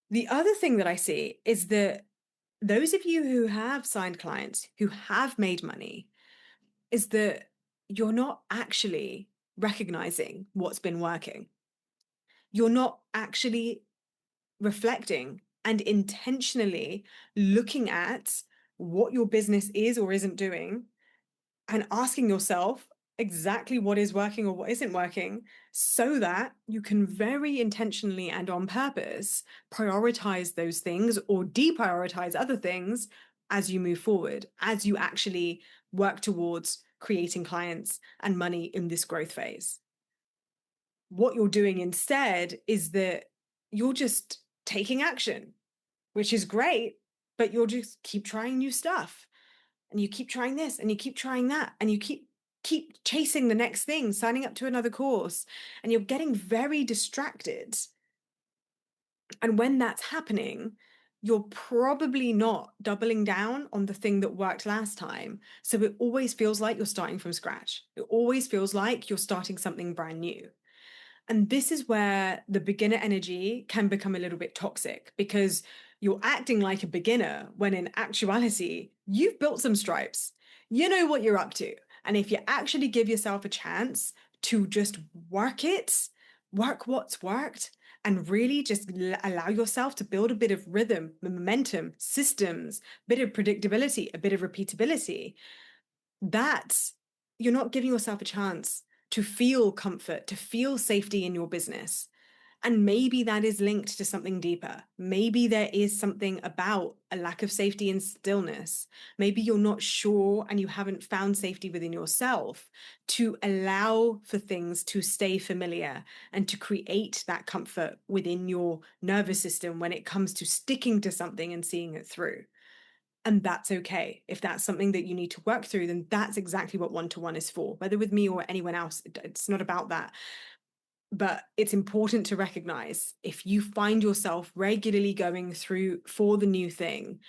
The other thing that I see is that those of you who have signed clients, who have made money, is that you're not actually recognizing what's been working. You're not actually reflecting and intentionally looking at what your business is or isn't doing, and asking yourself exactly what is working or what isn't working, so that you can very intentionally and on purpose prioritize those things or deprioritize other things as you move forward, as you actually work towards creating clients and money in this growth phase. What you're doing instead is that you're just taking action, which is great, but you'll just keep trying new stuff. And you keep trying this and you keep trying that, and you keep chasing the next thing, signing up to another course, and you're getting very distracted. And when that's happening, you're probably not doubling down on the thing that worked last time. So it always feels like you're starting from scratch. It always feels like you're starting something brand new. And this is where the beginner energy can become a little bit toxic, because you're acting like a beginner when in actuality, you've built some stripes. You know what you're up to. And if you actually give yourself a chance to just work it, work what's worked, and really just allow yourself to build a bit of rhythm, momentum, systems, a bit of predictability, a bit of repeatability, that's, you're not giving yourself a chance to feel comfort, to feel safety in your business. And maybe that is linked to something deeper. Maybe there is something about a lack of safety and stillness. Maybe you're not sure and you haven't found safety within yourself to allow for things to stay familiar and to create that comfort within your nervous system when it comes to sticking to something and seeing it through. And that's okay. If that's something that you need to work through, then that's exactly what one-to-one is for. Whether with me or anyone else, it's not about that. But it's important to recognize, if you find yourself regularly going through for the new thing,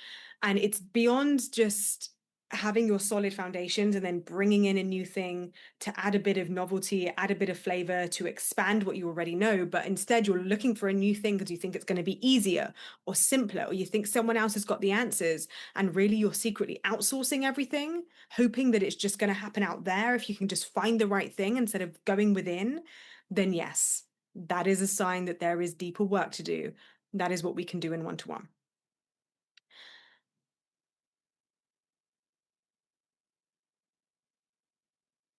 and it's beyond just having your solid foundations and then bringing in a new thing to add a bit of novelty, add a bit of flavor, to expand what you already know, but instead you're looking for a new thing because you think it's going to be easier or simpler, or you think someone else has got the answers, and really you're secretly outsourcing everything, hoping that it's just going to happen out there if you can just find the right thing instead of going within, then yes, that is a sign that there is deeper work to do. That is what we can do in one-to-one.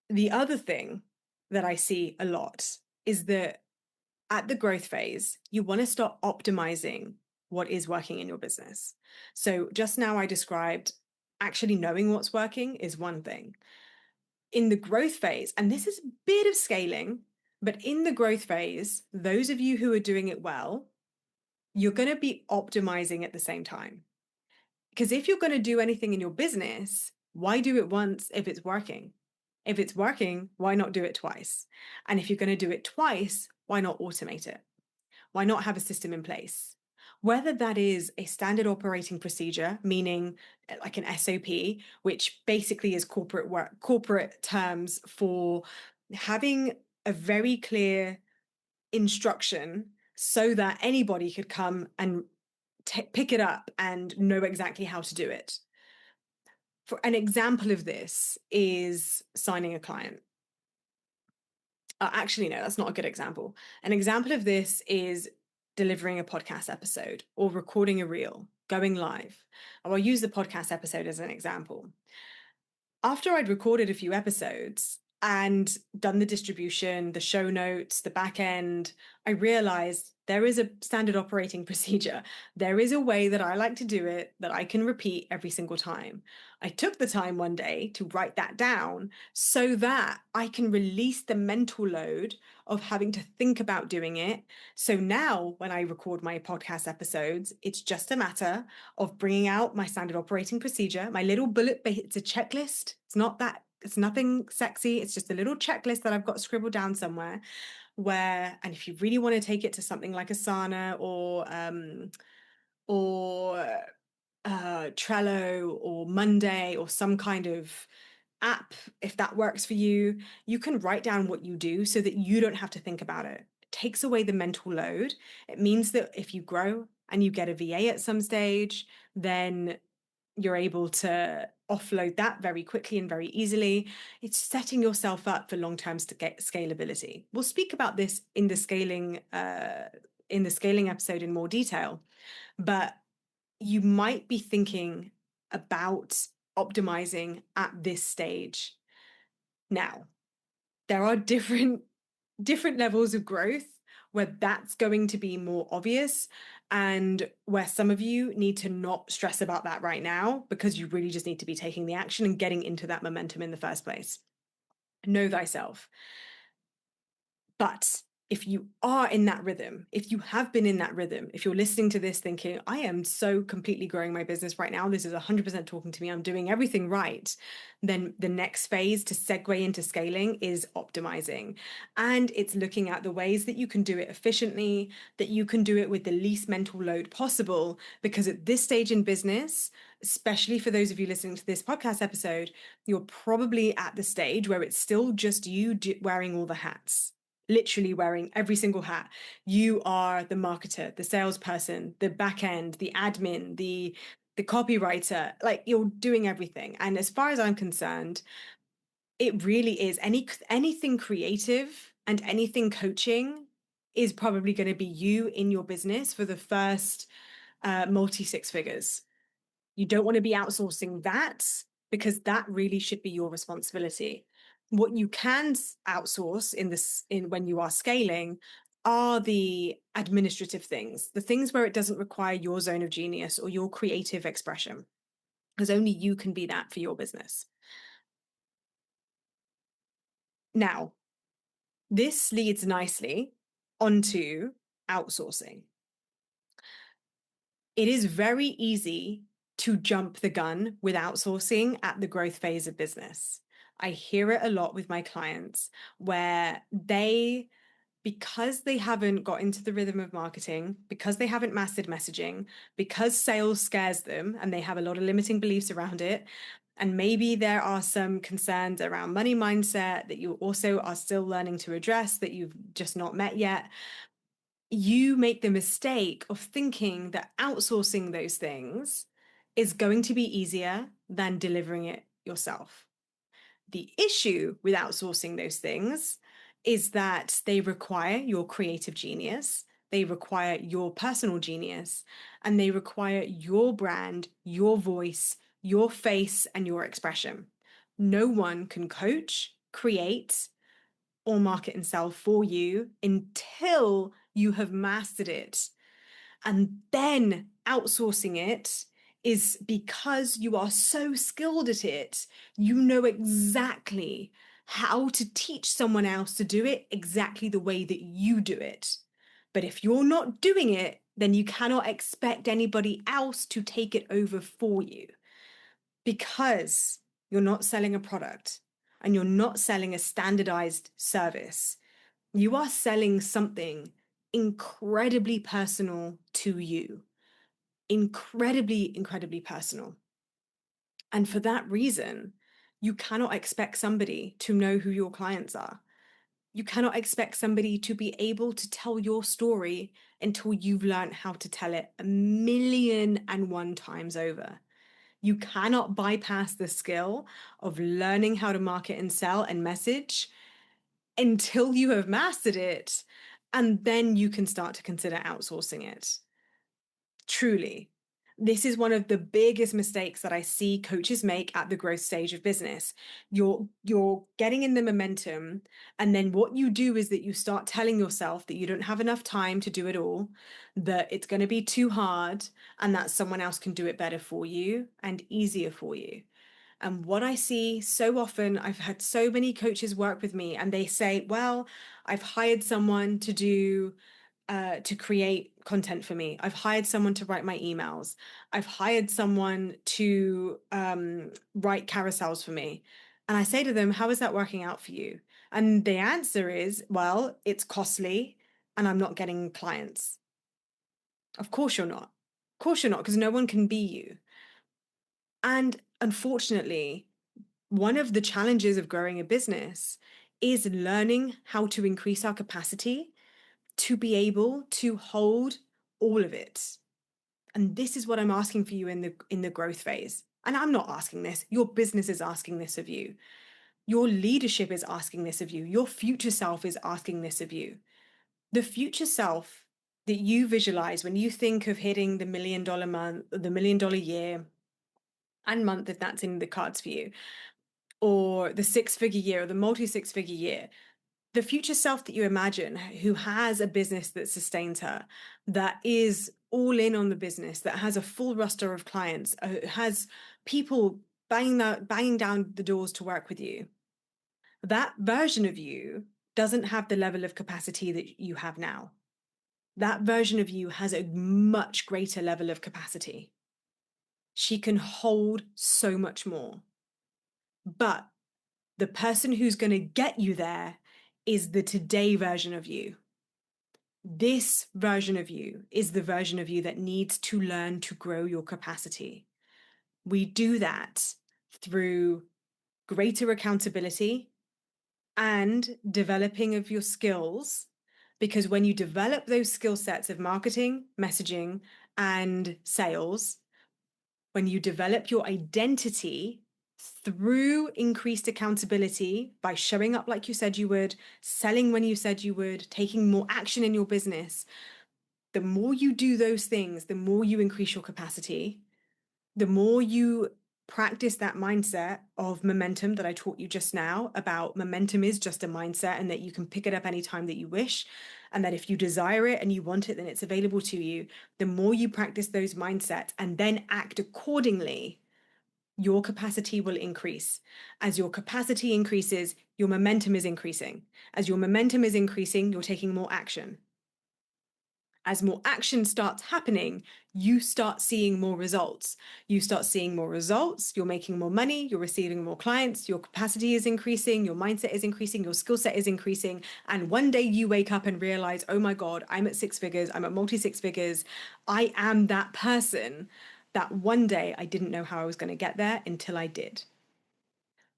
The other thing that I see a lot is that at the growth phase, you want to start optimizing what is working in your business. So just now I described actually knowing what's working is one thing. In the growth phase, and this is a bit of scaling, but in the growth phase, those of you who are doing it well, you're going to be optimizing at the same time. Because if you're going to do anything in your business, why do it once if it's working? If it's working, why not do it twice? And if you're going to do it twice, why not automate it? Why not have a system in place? Whether that is a standard operating procedure, meaning like an SOP, which basically is corporate terms for having a very clear instruction so that anybody could come and pick it up and know exactly how to do it. For an example of this is signing a client. Actually, no, that's not a good example. An example of this is delivering a podcast episode or recording a reel, going live. I'll use the podcast episode as an example. After I'd recorded a few episodes and done the distribution, the show notes, the back end, I realized there is a standard operating procedure. There is a way that I like to do it that I can repeat every single time. I took the time one day to write that down so that I can release the mental load of having to think about doing it. So now when I record my podcast episodes, it's just a matter of bringing out my standard operating procedure, my little it's a checklist. It's nothing sexy. It's just a little checklist that I've got scribbled down somewhere and if you really want to take it to something like Asana or Trello or Monday or some kind of app, if that works for you, you can write down what you do so that you don't have to think about it. It takes away the mental load. It means that if you grow and you get a VA at some stage, then you're able to offload that very quickly and very easily. It's setting yourself up for long-term scalability. We'll speak about this in the scaling episode in more detail, but you might be thinking about optimizing at this stage. Now, there are different levels of growth where that's going to be more obvious and where some of you need to not stress about that right now because you really just need to be taking the action and getting into that momentum in the first place. Know thyself. But if you are in that rhythm, if you have been in that rhythm, if you're listening to this thinking, I am so completely growing my business right now, this is 100% talking to me, I'm doing everything right, then the next phase to segue into scaling is optimizing. And it's looking at the ways that you can do it efficiently, that you can do it with the least mental load possible. Because at this stage in business, especially for those of you listening to this podcast episode, you're probably at the stage where it's still just you wearing all the hats. Literally wearing every single hat. You are the marketer, the salesperson, the back end, the admin, the copywriter, like you're doing everything. And as far as I'm concerned, it really is anything creative and anything coaching is probably going to be you in your business for the first multi six figures. You don't want to be outsourcing that because that really should be your responsibility. What you can outsource in when you are scaling are the administrative things, the things where it doesn't require your zone of genius or your creative expression, because only you can be that for your business. Now, this leads nicely onto outsourcing. It is very easy to jump the gun with outsourcing at the growth phase of business. I hear it a lot with my clients where because they haven't got into the rhythm of marketing, because they haven't mastered messaging, because sales scares them and they have a lot of limiting beliefs around it, and maybe there are some concerns around money mindset that you also are still learning to address that you've just not met yet. You make the mistake of thinking that outsourcing those things is going to be easier than delivering it yourself. The issue with outsourcing those things is that they require your creative genius, they require your personal genius, and they require your brand, your voice, your face, and your expression. No one can coach, create, or market and sell for you until you have mastered it. And then outsourcing it is because you are so skilled at it, you know exactly how to teach someone else to do it exactly the way that you do it. But if you're not doing it, then you cannot expect anybody else to take it over for you, because you're not selling a product and you're not selling a standardized service. You are selling something incredibly personal to you. Incredibly personal. And for that reason, you cannot expect somebody to know who your clients are. You cannot expect somebody to be able to tell your story until you've learned how to tell it 1,000,001 times over. You cannot bypass the skill of learning how to market and sell and message until you have mastered it. And then you can start to consider outsourcing it. Truly. This is one of the biggest mistakes that I see coaches make at the growth stage of business. You're getting in the momentum, and then what you do is that you start telling yourself that you don't have enough time to do it all, that it's going to be too hard, and that someone else can do it better for you and easier for you. And what I see so often, I've had so many coaches work with me and they say, well, I've hired someone to create content for me. I've hired someone to write my emails. I've hired someone to write carousels for me. And I say to them, how is that working out for you? And the answer is, well, it's costly and I'm not getting clients. Of course you're not. Of course you're not, because no one can be you. And unfortunately, one of the challenges of growing a business is learning how to increase our capacity to be able to hold all of it. And this is what I'm asking for you in the growth phase. And I'm not asking this. Your business is asking this of you. Your leadership is asking this of you. Your future self is asking this of you. The future self that you visualize when you think of hitting the $1,000,000 month, the $1,000,000 year and month, if that's in the cards for you, or the six-figure year or the multi-six-figure year, the future self that you imagine, who has a business that sustains her, that is all in on the business, that has a full roster of clients, has people banging down the doors to work with you, that version of you doesn't have the level of capacity that you have now. That version of you has a much greater level of capacity. She can hold so much more. But the person who's going to get you there is the today version of you. This version of you is the version of you that needs to learn to grow your capacity. We do that through greater accountability and developing of your skills, because when you develop those skill sets of marketing, messaging, and sales, when you develop your identity through increased accountability by showing up like you said you would, selling when you said you would, taking more action in your business, the more you do those things, the more you increase your capacity, the more you practice that mindset of momentum that I taught you just now about. Momentum is just a mindset, and that you can pick it up anytime that you wish, and that if you desire it and you want it, then it's available to you. The more you practice those mindsets and then act accordingly, your capacity will increase. As your capacity increases, your momentum is increasing. As your momentum is increasing, you're taking more action. As more action starts happening, you start seeing more results. You start seeing more results, you're making more money, you're receiving more clients, your capacity is increasing, your mindset is increasing, your skill set is increasing. And one day you wake up and realize, oh my God, I'm at six figures, I'm at multi-six figures. I am that person that one day I didn't know how I was going to get there until I did.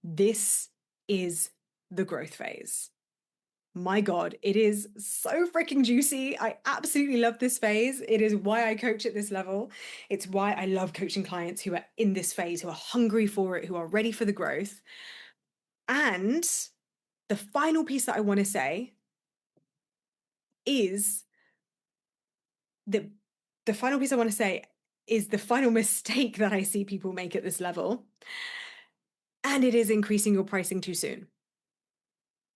This is the growth phase. My God, it is so freaking juicy. I absolutely love this phase. It is why I coach at this level. It's why I love coaching clients who are in this phase, who are hungry for it, who are ready for the growth. And The final piece that I want to say is the final piece I want to say is the final mistake that I see people make at this level. And it is increasing your pricing too soon.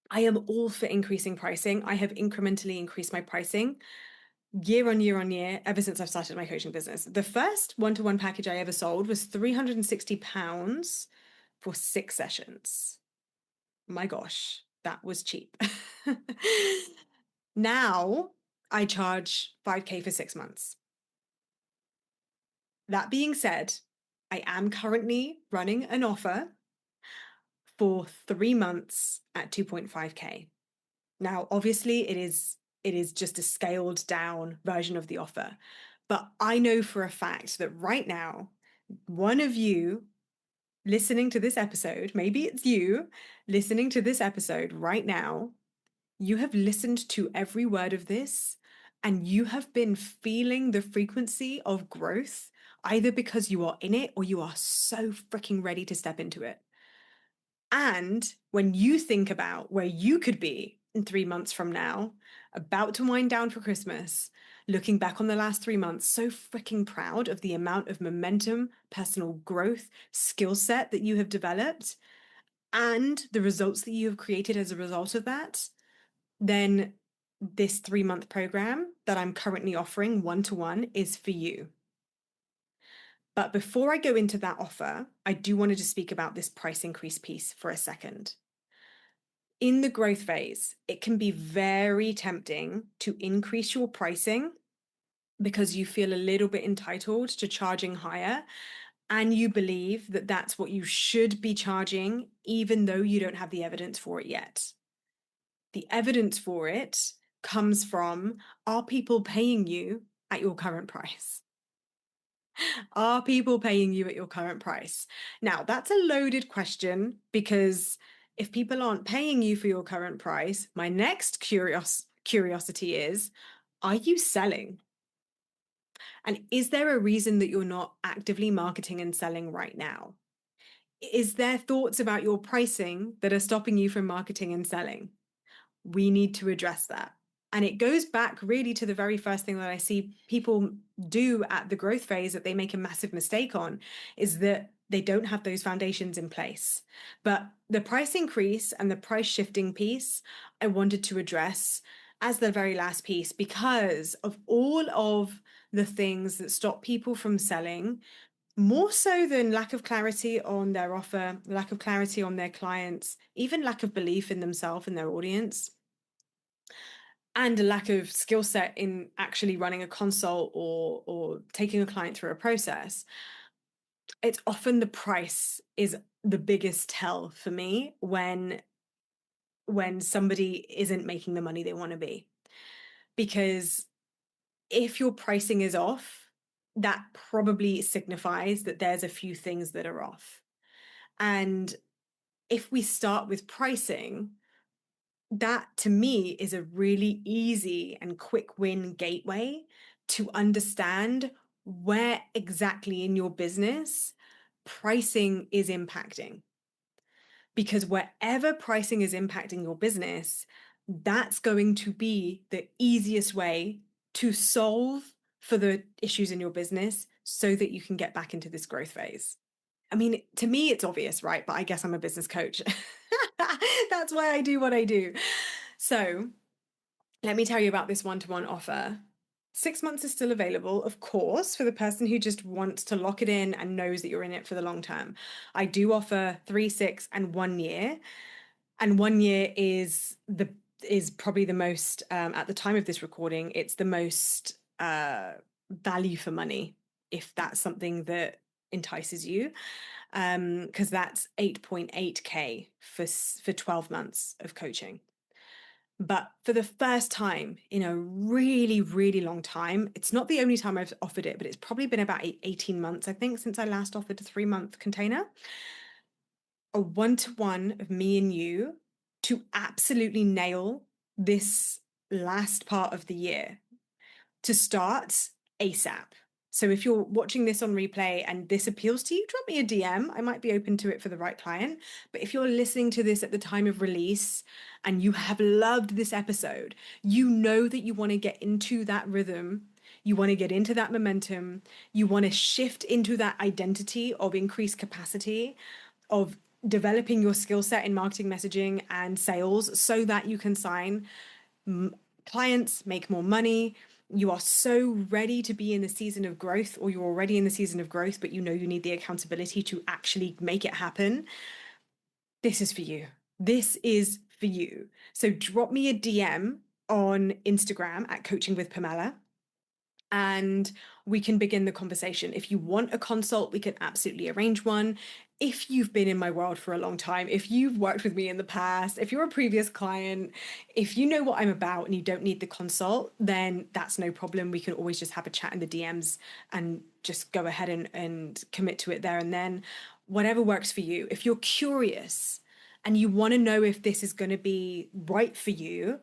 I am all for increasing pricing. I have incrementally increased my pricing year on year on year ever since I've started my coaching business. The first one-to-one package I ever sold was £360 for 6 sessions. My gosh, that was cheap. Now I charge 5K for 6 months. That being said, I am currently running an offer for 3 months at 2.5K. Now, obviously, it is just a scaled down version of the offer. But I know for a fact that right now, one of you listening to this episode, maybe it's you listening to this episode right now, you have listened to every word of this and you have been feeling the frequency of growth, either because you are in it or you are so freaking ready to step into it. And when you think about where you could be in 3 months from now, about to wind down for Christmas, looking back on the last 3 months, so freaking proud of the amount of momentum, personal growth, skill set that you have developed, and the results that you have created as a result of that, then this 3-month program that I'm currently offering one-to-one is for you. But before I go into that offer, I do want to just speak about this price increase piece for a second. In the growth phase, it can be very tempting to increase your pricing because you feel a little bit entitled to charging higher and you believe that that's what you should be charging, even though you don't have the evidence for it yet. The evidence for it comes from, are people paying you at your current price? Are people paying you at your current price? Now, that's a loaded question because if people aren't paying you for your current price, my next curiosity is, are you selling? And is there a reason that you're not actively marketing and selling right now? Is there thoughts about your pricing that are stopping you from marketing and selling? We need to address that. And it goes back really to the very first thing that I see people do at the growth phase that they make a massive mistake on, is that they don't have those foundations in place. But the price increase and the price shifting piece, I wanted to address as the very last piece because of all of the things that stop people from selling, more so than lack of clarity on their offer, lack of clarity on their clients, even lack of belief in themselves and their audience, and a lack of skill set in actually running a consult or taking a client through a process. It's often the price is the biggest tell for me when somebody isn't making the money they want to be. Because if your pricing is off, that probably signifies that there's a few things that are off. And if we start with pricing, that to me is a really easy and quick win gateway to understand where exactly in your business pricing is impacting. Because wherever pricing is impacting your business, that's going to be the easiest way to solve for the issues in your business so that you can get back into this growth phase. I mean, to me, it's obvious, right? But I guess I'm a business coach. That's why I do what I do. So let me tell you about this one-to-one offer. 6 months is still available, of course, for the person who just wants to lock it in and knows that you're in it for the long term. I do offer 3, 6, and 1 year. And 1 year is probably the most, at the time of this recording, it's the most value for money, if that's something that entices you, because that's 8.8K for 12 months of coaching. But for the first time in a really, really long time, it's not the only time I've offered it, but it's probably been about 18 months, I think, since I last offered a 3-month container. A one-to-one of me and you to absolutely nail this last part of the year, to start ASAP. So if you're watching this on replay and this appeals to you, drop me a DM. I might be open to it for the right client. But if you're listening to this at the time of release and you have loved this episode, you know that you want to get into that rhythm. You want to get into that momentum. You want to shift into that identity of increased capacity, of developing your skill set in marketing, messaging, and sales so that you can sign clients, make more money. You are so ready to be in the season of growth, or you're already in the season of growth, but you know you need the accountability to actually make it happen. This is for you. This is for you. So drop me a DM on Instagram at Coaching with Pamella, and we can begin the conversation. If you want a consult, we can absolutely arrange one. If you've been in my world for a long time, if you've worked with me in the past, if you're a previous client, if you know what I'm about and you don't need the consult, then that's no problem. We can always just have a chat in the DMs and just go ahead and commit to it there and then. Whatever works for you. If you're curious and you want to know if this is going to be right for you,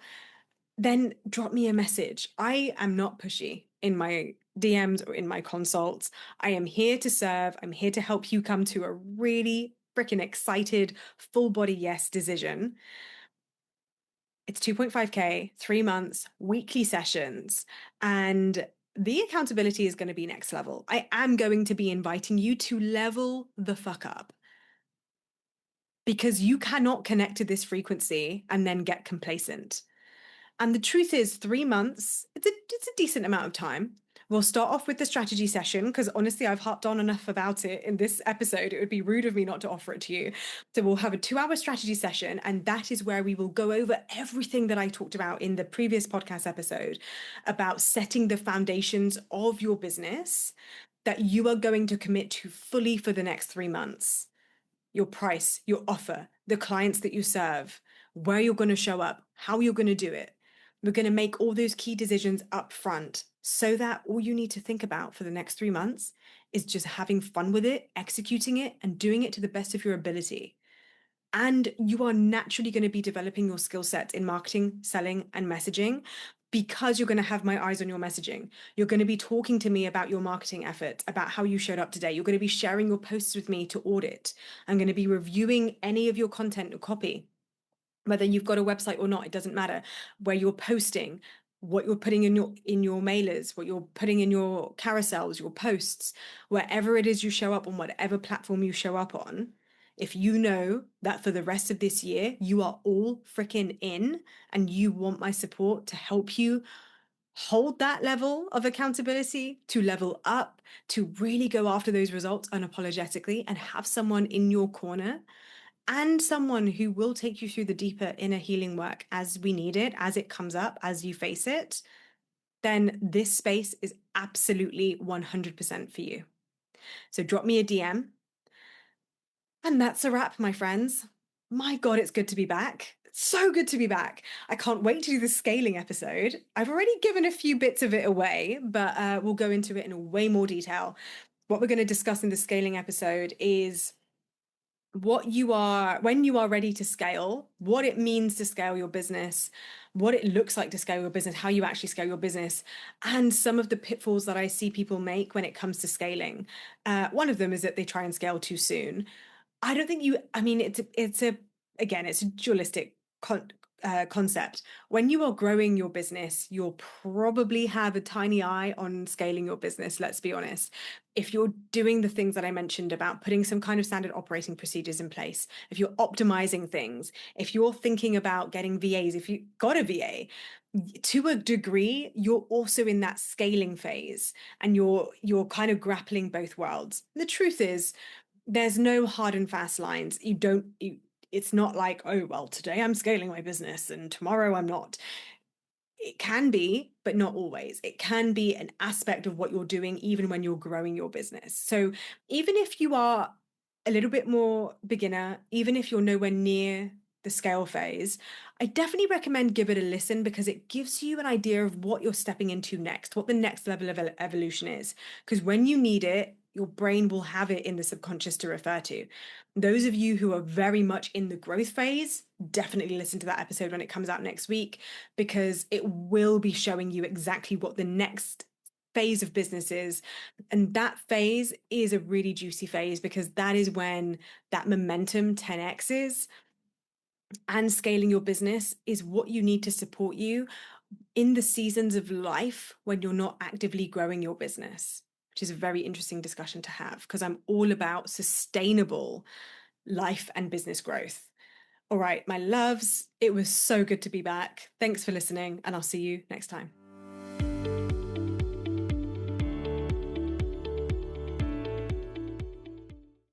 then drop me a message. I am not pushy in my DMs or in my consults. I am here to serve. I'm here to help you come to a really freaking excited full body yes decision. It's 2.5K, 3 months, weekly sessions, and the accountability is going to be next level. I am going to be inviting you to level the fuck up, because you cannot connect to this frequency and then get complacent. And the truth is, 3 months, it's a decent amount of time. We'll start off with the strategy session, because honestly, I've harped on enough about it in this episode. It would be rude of me not to offer it to you. So we'll have a 2-hour strategy session, and that is where we will go over everything that I talked about in the previous podcast episode about setting the foundations of your business that you are going to commit to fully for the next 3 months. Your price, your offer, the clients that you serve, where you're going to show up, how you're going to do it. We're going to make all those key decisions up front so that all you need to think about for the next 3 months is just having fun with it, executing it, and doing it to the best of your ability. And you are naturally going to be developing your skill sets in marketing, selling, and messaging, because you're going to have my eyes on your messaging. You're going to be talking to me about your marketing efforts, about how you showed up today. You're going to be sharing your posts with me to audit. I'm going to be reviewing any of your content or copy, whether you've got a website or not, it doesn't matter. Where you're posting, what you're putting in your mailers, what you're putting in your carousels, your posts, wherever it is you show up on, whatever platform you show up on. If you know that for the rest of this year, you are all freaking in and you want my support to help you hold that level of accountability, to level up, to really go after those results unapologetically and have someone in your corner and someone who will take you through the deeper inner healing work as we need it, as it comes up, as you face it, then this space is absolutely 100% for you. So drop me a DM. And that's a wrap, my friends. My God, it's good to be back. It's so good to be back. I can't wait to do the scaling episode. I've already given a few bits of it away, but we'll go into it in way more detail. What we're going to discuss in the scaling episode is when you are ready to scale, what it means to scale your business, what it looks like to scale your business, how you actually scale your business, and some of the pitfalls that I see people make when it comes to scaling. One of them is that they try and scale too soon. I don't think it's a dualistic concept. When you are growing your business, you'll probably have a tiny eye on scaling your business, let's be honest. If you're doing the things that I mentioned about putting some kind of standard operating procedures in place, if you're optimizing things, if you're thinking about getting VAs, if you got a VA, to a degree, you're also in that scaling phase and you're kind of grappling both worlds. The truth is, there's no hard and fast lines. It's not like, oh, well, today I'm scaling my business and tomorrow I'm not. It can be, but not always. It can be an aspect of what you're doing, even when you're growing your business. So even if you are a little bit more beginner, even if you're nowhere near the scale phase, I definitely recommend give it a listen, because it gives you an idea of what you're stepping into next, what the next level of evolution is. Because when you need it, your brain will have it in the subconscious to refer to. Those of you who are very much in the growth phase, definitely listen to that episode when it comes out next week, because it will be showing you exactly what the next phase of business is. And that phase is a really juicy phase because that is when that momentum 10x's, and scaling your business is what you need to support you in the seasons of life when you're not actively growing your business, which is a very interesting discussion to have because I'm all about sustainable life and business growth. All right, my loves, it was so good to be back. Thanks for listening, and I'll see you next time.